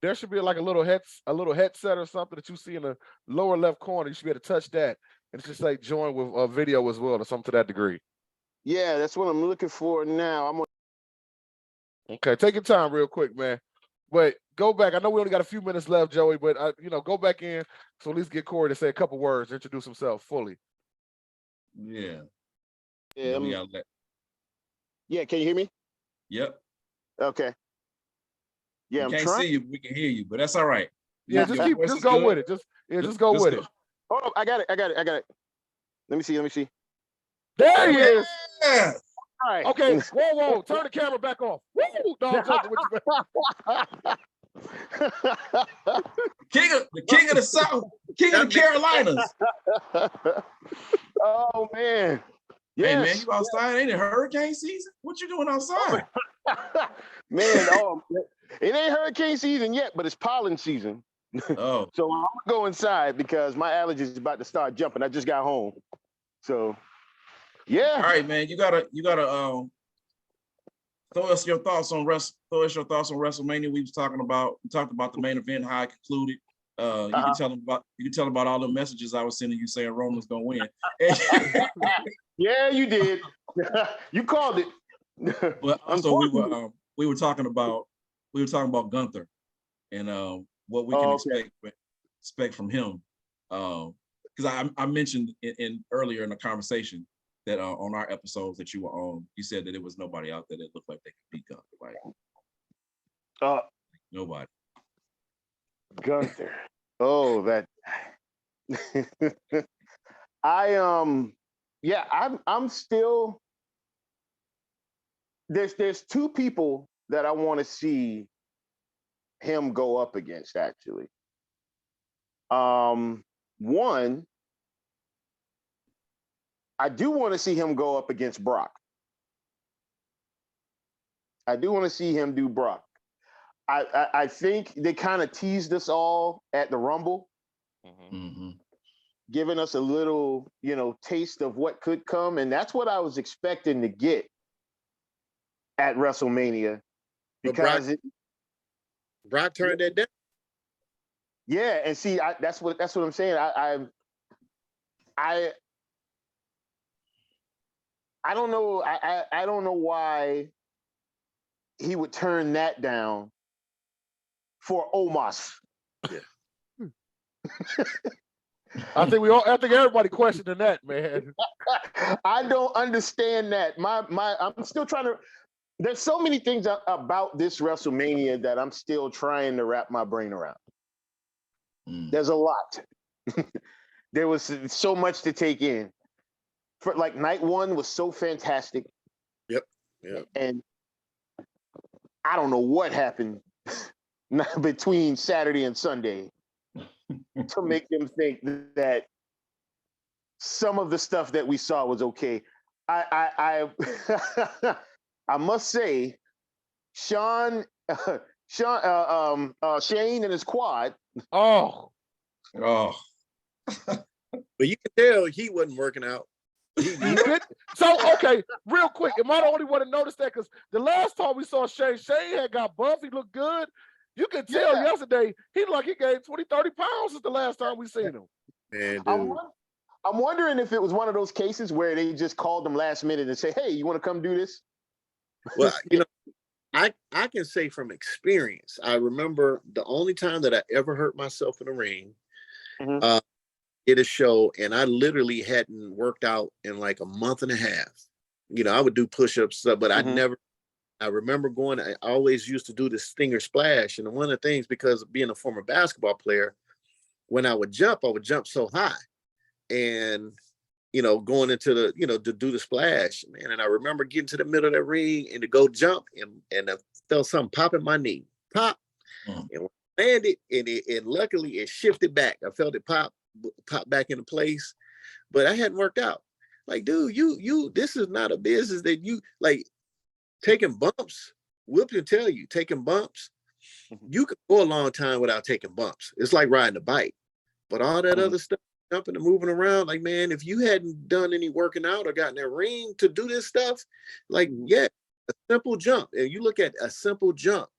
there should be like a little headset or something that you see in the lower left corner. You should be able to touch that, and it's just like join with a video as well, or something to that degree. Yeah, that's what I'm looking for now. Okay, take your time real quick, man. But go back. I know we only got a few minutes left, Joey, but go back in so at least get Corey to say a couple words, introduce himself fully. Yeah. Yeah. We gotta let. Yeah, can you hear me? Yep. Okay. Yeah, We can't see you, we can hear you, but that's all right. Yeah, just go with it. Just go with it. Hold on, I got it. Let me see. There he is. Yeah. All right. Okay, whoa, turn the camera back off. Woo! No, I'm joking with you, man. The king of the South, king of the Carolinas. Oh man. Yes. Hey man, you outside? Ain't it hurricane season? What you doing outside? Man, it ain't hurricane season yet, but it's pollen season. Oh. So I'm gonna go inside because my allergies is about to start jumping. I just got home. So yeah. All right, man. You gotta throw us your thoughts on WrestleMania. We talked about the main event, how it concluded. You can tell them about all the messages I was sending you saying Roman's gonna win. Yeah, you did. You called it. But also we were talking about Gunther and what we can expect from him. Because I mentioned in earlier in the conversation that on our episodes that you were on, you said that it was nobody out there that looked like they could beat Gunther, right? Nobody. Gunther. Oh, that. I'm still. There's two people that I want to see him go up against, actually. One, I do want to see him go up against Brock. I do want to see him do Brock. I think they kind of teased us all at the Rumble, giving us a little, taste of what could come. And that's what I was expecting to get at WrestleMania. Because Brock turned that down. Yeah, and see, that's what I'm saying. I don't know. I don't know why he would turn that down for Omos. Yeah. I think everybody questioning that, man. I don't understand that. I'm still trying to. There's so many things about this WrestleMania that I'm still trying to wrap my brain around. There's a lot. There was so much to take in. For like night one was so fantastic. Yep. And I don't know what happened between Saturday and Sunday to make them think that some of the stuff that we saw was okay. I must say, Shane and his quad. Oh. But you can tell he wasn't working out. He did. So, okay, real quick, am I the only one to notice that? Because the last time we saw Shane had got buff. He looked good. You could tell yesterday he gained 20, 30 pounds since the last time we seen him. Man, I'm wondering if it was one of those cases where they just called him last minute and say, hey, you want to come do this? Well, I can say from experience, I remember the only time that I ever hurt myself in the ring, did a show, and I literally hadn't worked out in like a month and a half. I would do push-ups, but I remember I always used to do the stinger splash. And one of the things, because of being a former basketball player, when I would jump so high. And, going into the, to do the splash, man. And I remember getting to the middle of the ring and to go jump and I felt something pop in my knee. Pop. And when I landed, and luckily it shifted back. I felt it pop back into place, but I hadn't worked out. Like, dude, you this is not a business that you like taking bumps. Whoop can tell you, taking bumps, you could go a long time without taking bumps. It's like riding a bike. But all that other stuff, jumping and moving around, like, man, if you hadn't done any working out or gotten that ring to do this stuff, like, a simple jump. And you look at a simple jump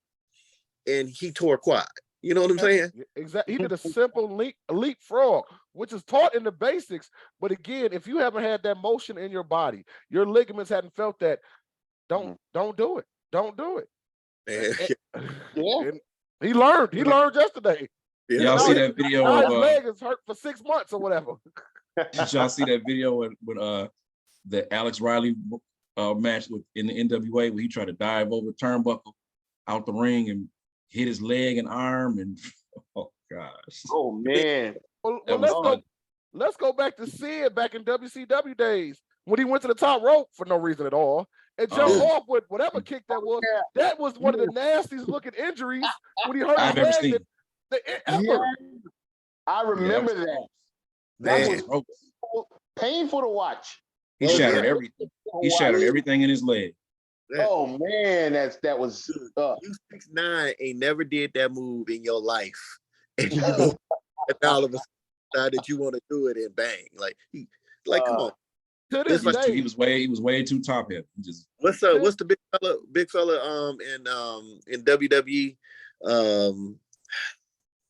and he tore quad. You know what I'm saying? Exactly. He did a simple leapfrog, which is taught in the basics. But again, if you haven't had that motion in your body, your ligaments hadn't felt that. Don't do it. Don't do it. Yeah. And he learned. He learned yesterday. Yeah. Y'all see that video Now his of leg is hurt for 6 months or whatever. did y'all see that video with the Alex Riley match in the NWA where he tried to dive over the turnbuckle out the ring and hit his leg and arm and oh gosh. Oh man. Well, let's go back to Sid back in WCW days when he went to the top rope for no reason at all and jumped off with whatever kick that was. That was one of the nastiest looking injuries when he hurt his I've ever leg. seen. I remember that. That was painful to watch. He shattered everything. He shattered everything in his leg. Oh man, that was You 6'9" ain't never did that move in your life. And you go and all of a sudden that you want to do it and bang. Come on. To this day, he was way too top heavy. What's the big fella in WWE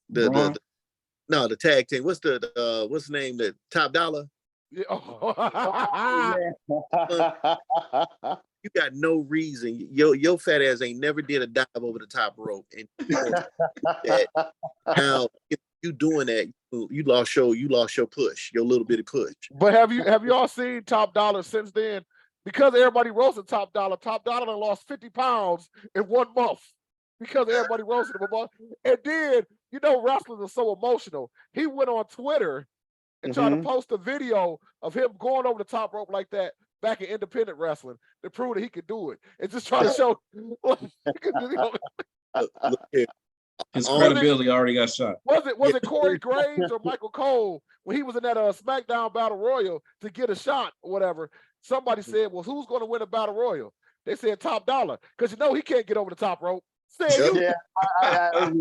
the tag team. What's the name? The Top Dollar. Yeah. You got no reason. Your fat ass ain't never did a dive over the top rope, and now if you doing that, you lost your push, your little bitty push. But have you all seen Top Dollar since then? Because everybody roasted Top Dollar done lost 50 pounds in 1 month because everybody roasted him. And then, wrestlers are so emotional. He went on Twitter and tried to post a video of him going over the top rope like that back in independent wrestling to prove that he could do it. And just try to show his credibility already got shot. Was it Corey Graves or Michael Cole when he was in that SmackDown Battle Royal to get a shot or whatever? Somebody said, well, who's going to win a Battle Royal? They said Top Dollar, because he can't get over the top rope. Yeah, I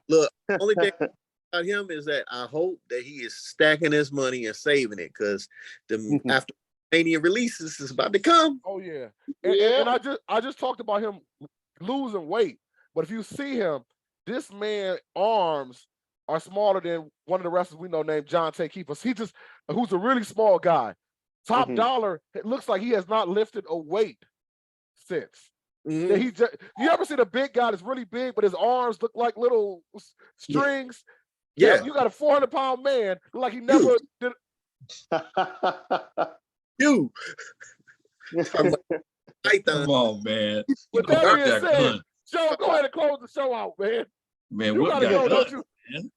Look, only thing about him is that I hope that he is stacking his money and saving it, because the after Mania releases is about to come. Oh yeah. And I just talked about him losing weight, but if you see him, this man's arms are smaller than one of the wrestlers we know named John Tay Keeper. Who's a really small guy. Top Dollar, it looks like he has not lifted a weight since. You ever see the big guy that's really big, but his arms look like little strings? Yeah. You got a 400-pound man, like he never did. You. Come on, man. With that being said, Joe, go ahead and close the show out, man. Man, you what got done, man?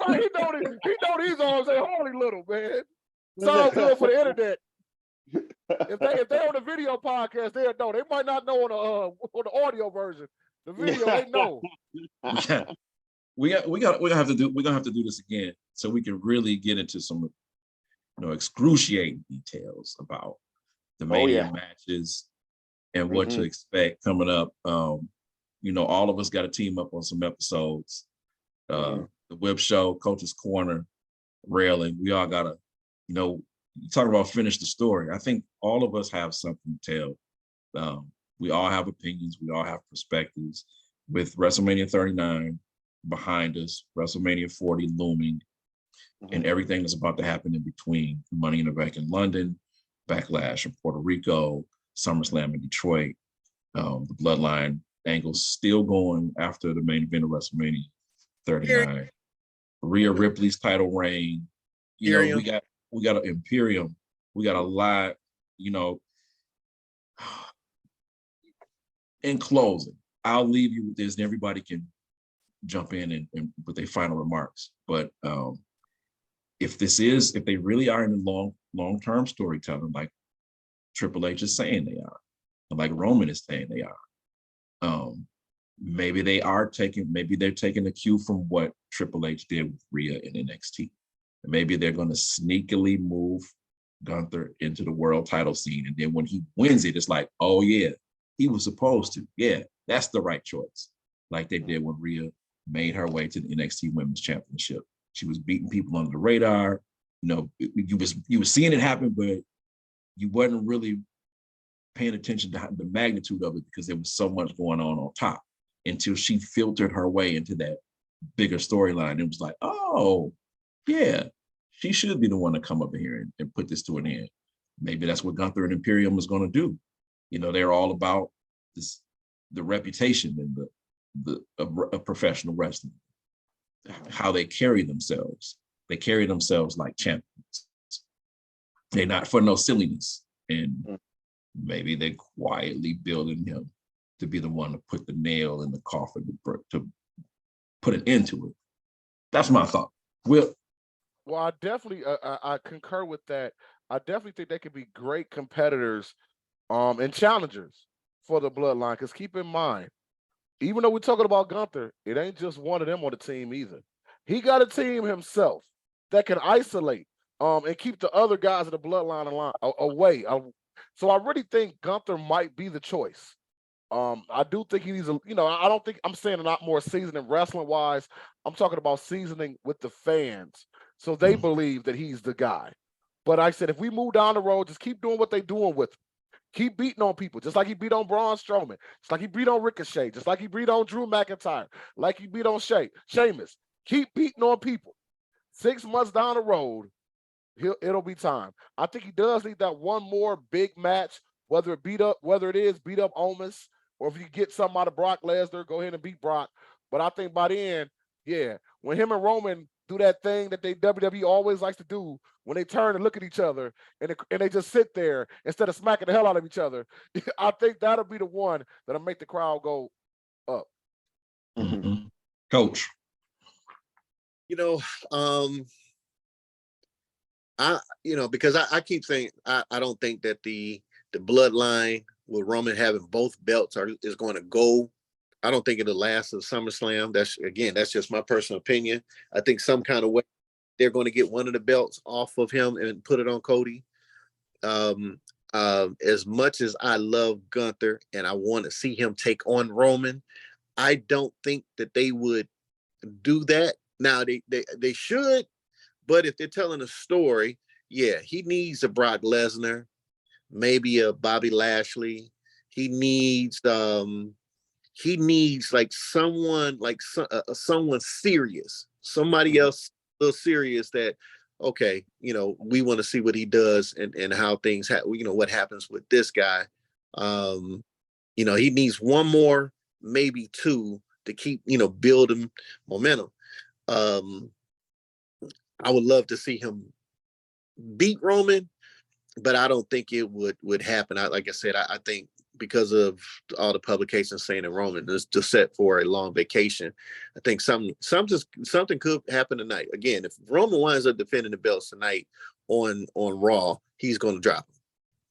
Right, he know these arms ain't hardly little, man. It's all good for the internet. If they on the video podcast, they'll know. They might not know on the audio version. The video, they know. We're gonna have to do this again so we can really get into some excruciating details about the Mania matches and what to expect coming up. All of us got to team up on some episodes. The Web Show, Coach's Corner, Railing. We all gotta, talk about finish the story. I think all of us have something to tell. We all have opinions. We all have perspectives. With WrestleMania 39 behind us, WrestleMania 40 looming, and everything that's about to happen in between. Money in the Bank in London, Backlash in Puerto Rico, SummerSlam in Detroit, the Bloodline angle still going after the main event of WrestleMania 39. Rhea Ripley's title reign. We got an Imperium. We got a lot, In closing, I'll leave you with this and everybody can jump in and with their final remarks. But if they really are in the long-term storytelling, like Triple H is saying they are, and like Roman is saying they are, maybe they're taking the cue from what Triple H did with Rhea in NXT. Maybe they're going to sneakily move Gunther into the world title scene. And then when he wins it, it's like, oh yeah, he was supposed to. Yeah, that's the right choice. Like they did when Rhea made her way to the NXT Women's Championship. She was beating people under the radar. You were seeing it happen, but you wasn't really paying attention to the magnitude of it because there was so much going on top. until she filtered her way into that bigger storyline. It was like, oh, yeah, she should be the one to come up here and put this to an end. Maybe that's what Gunther and Imperium is going to do. You know, they're all about this, the reputation and the professional wrestling, how they carry themselves. They carry themselves like champions. They're not for no silliness. And maybe they're quietly building him to be the one to put the nail in the coffin to put an end to it. That's my thought. Well, I definitely I concur with that. I definitely think they could be great competitors and challengers for the bloodline. Because keep in mind, even though we're talking about Gunther, it ain't just one of them on the team either. He got a team himself that can isolate and keep the other guys of the bloodline away. So I really think Gunther might be the choice. I do think he needs I don't think I'm saying a lot more seasoning wrestling wise. I'm talking about seasoning with the fans so they believe that he's the guy. But I said, if we move down the road, just keep doing what they're doing with him. Keep beating on people, just like he beat on Braun Strowman, just like he beat on Ricochet, just like he beat on Drew McIntyre, like he beat on Sheamus. Keep beating on people. 6 months down the road, it'll be time. I think he does need that one more big match, whether it is beat up Omis, or if you get something out of Brock Lesnar, go ahead and beat Brock. But I think by the end, yeah, when him and Roman do that thing that they WWE always likes to do, when they turn and look at each other and they just sit there instead of smacking the hell out of each other, I think that'll be the one that'll make the crowd go up. Mm-hmm. Coach. Because I keep saying I don't think that the bloodline with Roman having both belts is going to go. I don't think it'll last at SummerSlam. That's just my personal opinion. I think some kind of way they're going to get one of the belts off of him and put it on Cody. As much as I love Gunther and I want to see him take on Roman, I don't think that they would do that. Now they should, but if they're telling a story, yeah, he needs a Brock Lesnar, maybe a Bobby Lashley. He needs like someone someone serious, somebody else a little serious that, okay, we want to see what he does and how things what happens with this guy. He needs one more, maybe two, to keep building momentum. I would love to see him beat Roman, but I don't think it would happen. Like I said, I think because of all the publications saying that Roman is just set for a long vacation, I think something could happen tonight. Again, if Roman winds up defending the belts tonight on Raw, he's going to drop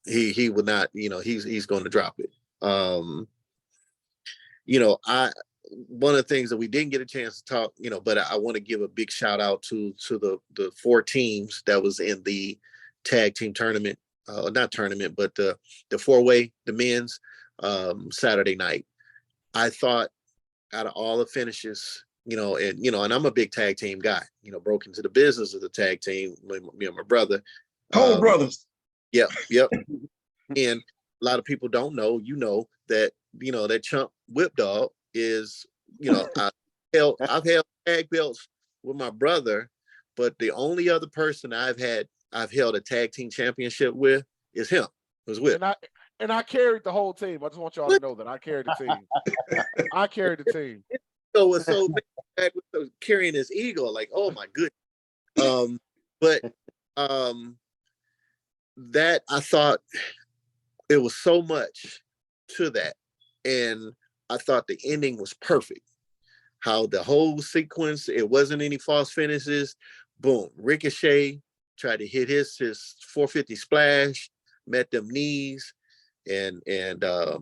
it. He would not, he's going to drop it. One of the things that we didn't get a chance to talk, but I want to give a big shout out to the 4 teams that was in the tag team tournament, not tournament, but the 4-way, the men's Saturday night. I thought out of all the finishes, and I'm a big tag team guy, broke into the business of the tag team, me and my brother. Cole brothers. Yep. And a lot of people don't know, that, that Chump Whip Dog is, I've held tag belts with my brother, but the only other person I've held a tag team championship with is him. It was Whip. And I carried the whole team. I just want y'all to know that I carried the team. I carried the team. So it's so bad with carrying his ego, like, oh my goodness. But that, I thought it was so much to that. And I thought the ending was perfect. How the whole sequence, it wasn't any false finishes. Boom. Ricochet tried to hit his 450 splash, met them knees, and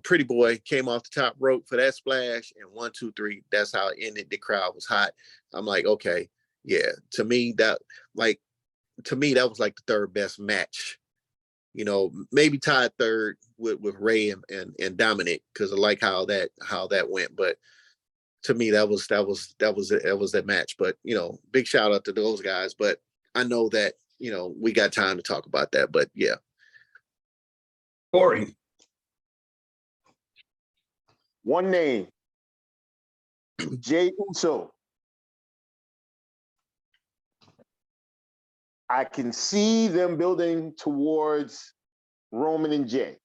Pretty Boy came off the top rope for that splash, and 1, 2, 3. That's how it ended. The crowd was hot. I'm like, okay, yeah. To me, that was like the third best match. Maybe tied third with Ray and Dominic, because I like how that went. But to me, that was that match. But big shout out to those guys. But I know that we got time to talk about that. But yeah, Corey. One name Jay Uso. I can see them building towards Roman and Jay.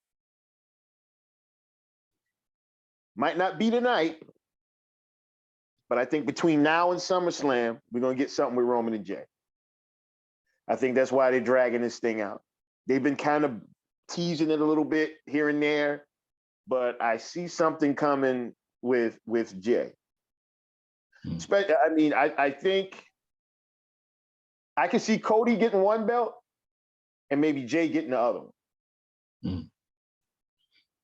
Might not be tonight, but I think between now and SummerSlam, we're going to get something with Roman and Jay. I think that's why they're dragging this thing out. They've been kind of teasing it a little bit here and there, but I see something coming with Jay. I mean, I think I can see Cody getting one belt and maybe Jay getting the other one.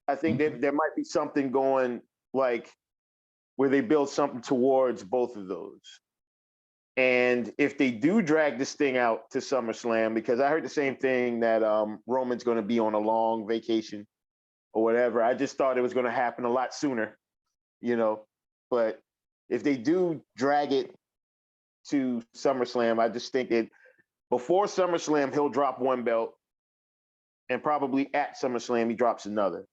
I think that there might be something going like where they build something towards both of those. And if they do drag this thing out to SummerSlam, because I heard the same thing that Roman's going to be on a long vacation or whatever. I just thought it was going to happen a lot sooner, you know. But if they do drag it to SummerSlam, I just think that before SummerSlam, he'll drop one belt, and probably at SummerSlam, he drops another.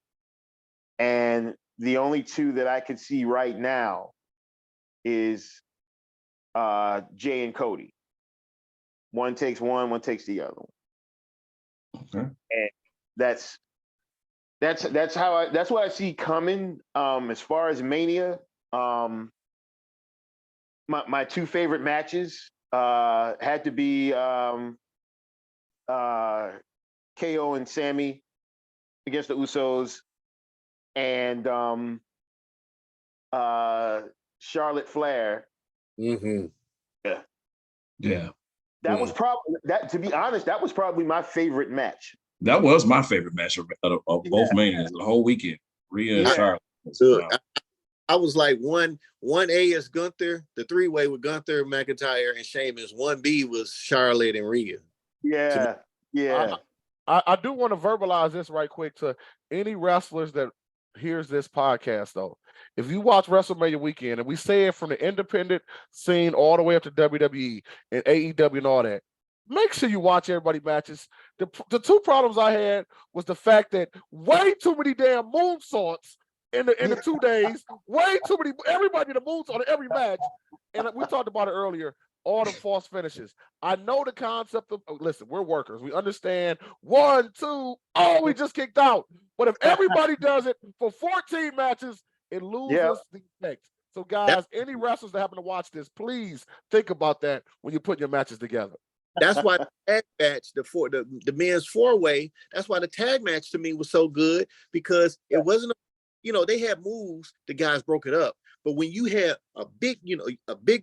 And the only two that I can see right now is Jay and Cody. One takes one takes the other one. Okay. And that's what I see coming. As far as Mania, my two favorite matches had to be KO and Sammy against the Usos, and Charlotte Flair. Mm-hmm. Yeah. That was probably to be honest, that was probably my favorite match. That was my favorite match of both Manias the whole weekend. Rhea and Charlotte. So I was like 1A is Gunther, the 3-way with Gunther, McIntyre, and Sheamus. 1B was Charlotte and Rhea. Yeah. I do want to verbalize this right quick to any wrestlers that hears this podcast, though. If you watch WrestleMania weekend, and we say it from the independent scene all the way up to WWE and AEW and all that, make sure you watch everybody's matches. The two problems I had was the fact that way too many damn moonsaults in the 2 days, way too many, everybody did a moonsault in every match. And we talked about it earlier, all the false finishes. I know the concept of, listen, we're workers. We understand 1, 2, we just kicked out. But if everybody does it for 14 matches, it loses the effect. So guys, any wrestlers that happen to watch this, please think about that when you're putting your matches together. That's why the tag match, the men's 4-way, that's why the tag match to me was so good, because it wasn't, they had moves, the guys broke it up. But when you had a big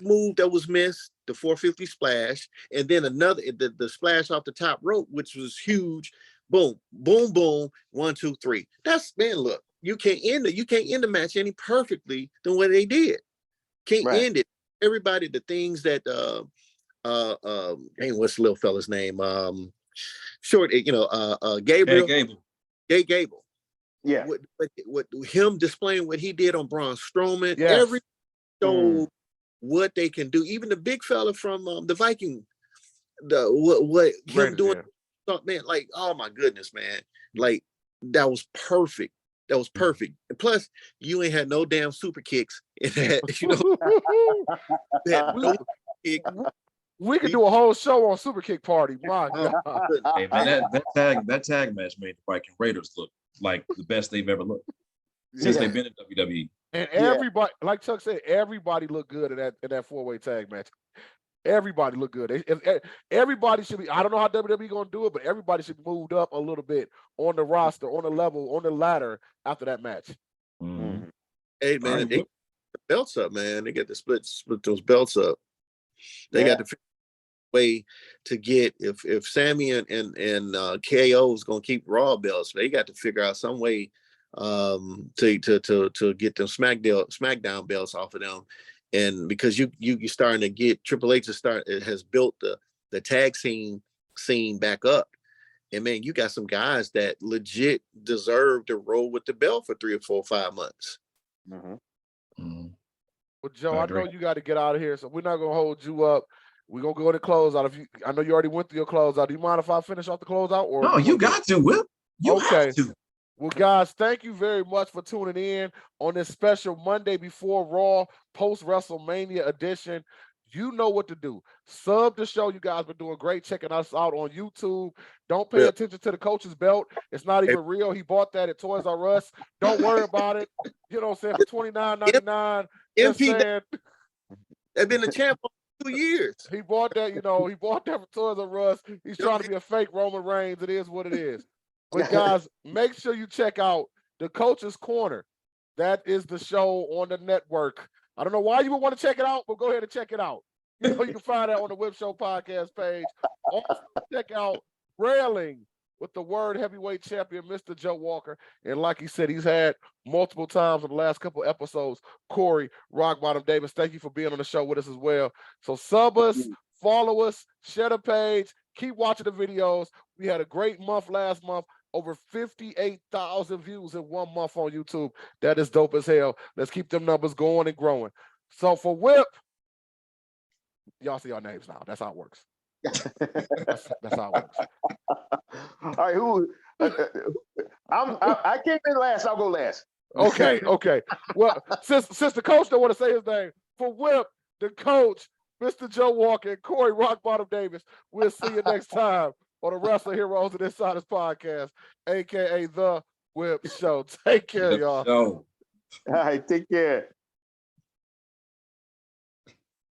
move that was missed, the 450 splash, and then another, the splash off the top rope, which was huge, boom, boom, boom, 1, 2, 3. That's, man, look, you can't end the match any perfectly than what they did. Can't end it. Everybody, the things that what's the little fella's name? Gabriel. Gay Gable. Yeah. What him displaying what he did on Braun Strowman, every show what they can do. Even the big fella from the Viking, what him doing, man, like, oh my goodness, man, like that was perfect. That was perfect. And plus, you ain't had no damn super kicks in that. We could do a whole show on Super Kick Party. My God. Hey, man, that tag match made the Viking Raiders look like the best they've ever looked since they've been in WWE. And everybody, like Chuck said, everybody looked good in that 4-way tag match. Everybody looked good. Everybody should be, I don't know how WWE going to do it, but everybody should be moved up a little bit on the roster, on the level, on the ladder after that match. Mm-hmm. Hey, man, they got the belts up, man. They got to split those belts up. They got to figure a way to get, if Sammy and KO is going to keep Raw belts, they got to figure out some way to get them SmackDown belts off of them. And because you're starting to get, Triple H has built the tag scene back up. And man, you got some guys that legit deserve to roll with the belt for 3 or 4 or 5 months. Mm-hmm. Mm-hmm. Well, Joe, I know you got to get out of here, so we're not going to hold you up. We're going to go to closeout. I know you already went through your closeout. Do you mind if I finish off the closeout? Or no, you got to, Will. You have to. Well, guys, thank you very much for tuning in on this special Monday before Raw post WrestleMania edition. You know what to do. Sub the show. You guys been doing great checking us out on YouTube. Don't pay attention to the coach's belt. It's not even real. He bought that at Toys R Us. Don't worry about it. You know what I'm saying? For $29.99. MP they've been the champ for 2 years. He bought that, he bought that for Toys R Us. He's trying to be a fake Roman Reigns. It is what it is. But guys, make sure you check out the Coach's Corner. That is the show on the network. I don't know why you would want to check it out, but go ahead and check it out. You can find that on the Whip Show podcast page. Also, check out Railing with the Word Heavyweight Champion, Mr. Joe Walker. And like he said, he's had multiple times in the last couple episodes, Corey RocBottom Davis. Thank you for being on the show with us as well. So sub us, follow us, share the page, keep watching the videos. We had a great month last month. Over 58,000 views in 1 month on YouTube. That is dope as hell. Let's keep them numbers going and growing. So for Whip, y'all see our names now. That's how it works. That's how it works. All right, I came in last. I'll go last. Okay. Well, since the coach don't want to say his name, for Whip, the coach, Mr. Joe Walker, and Corey RocBottom Davis, we'll see you next time on the Wrestling Heroes of Insiders podcast, aka the Whip Show. Take care, y'all. All right, take care.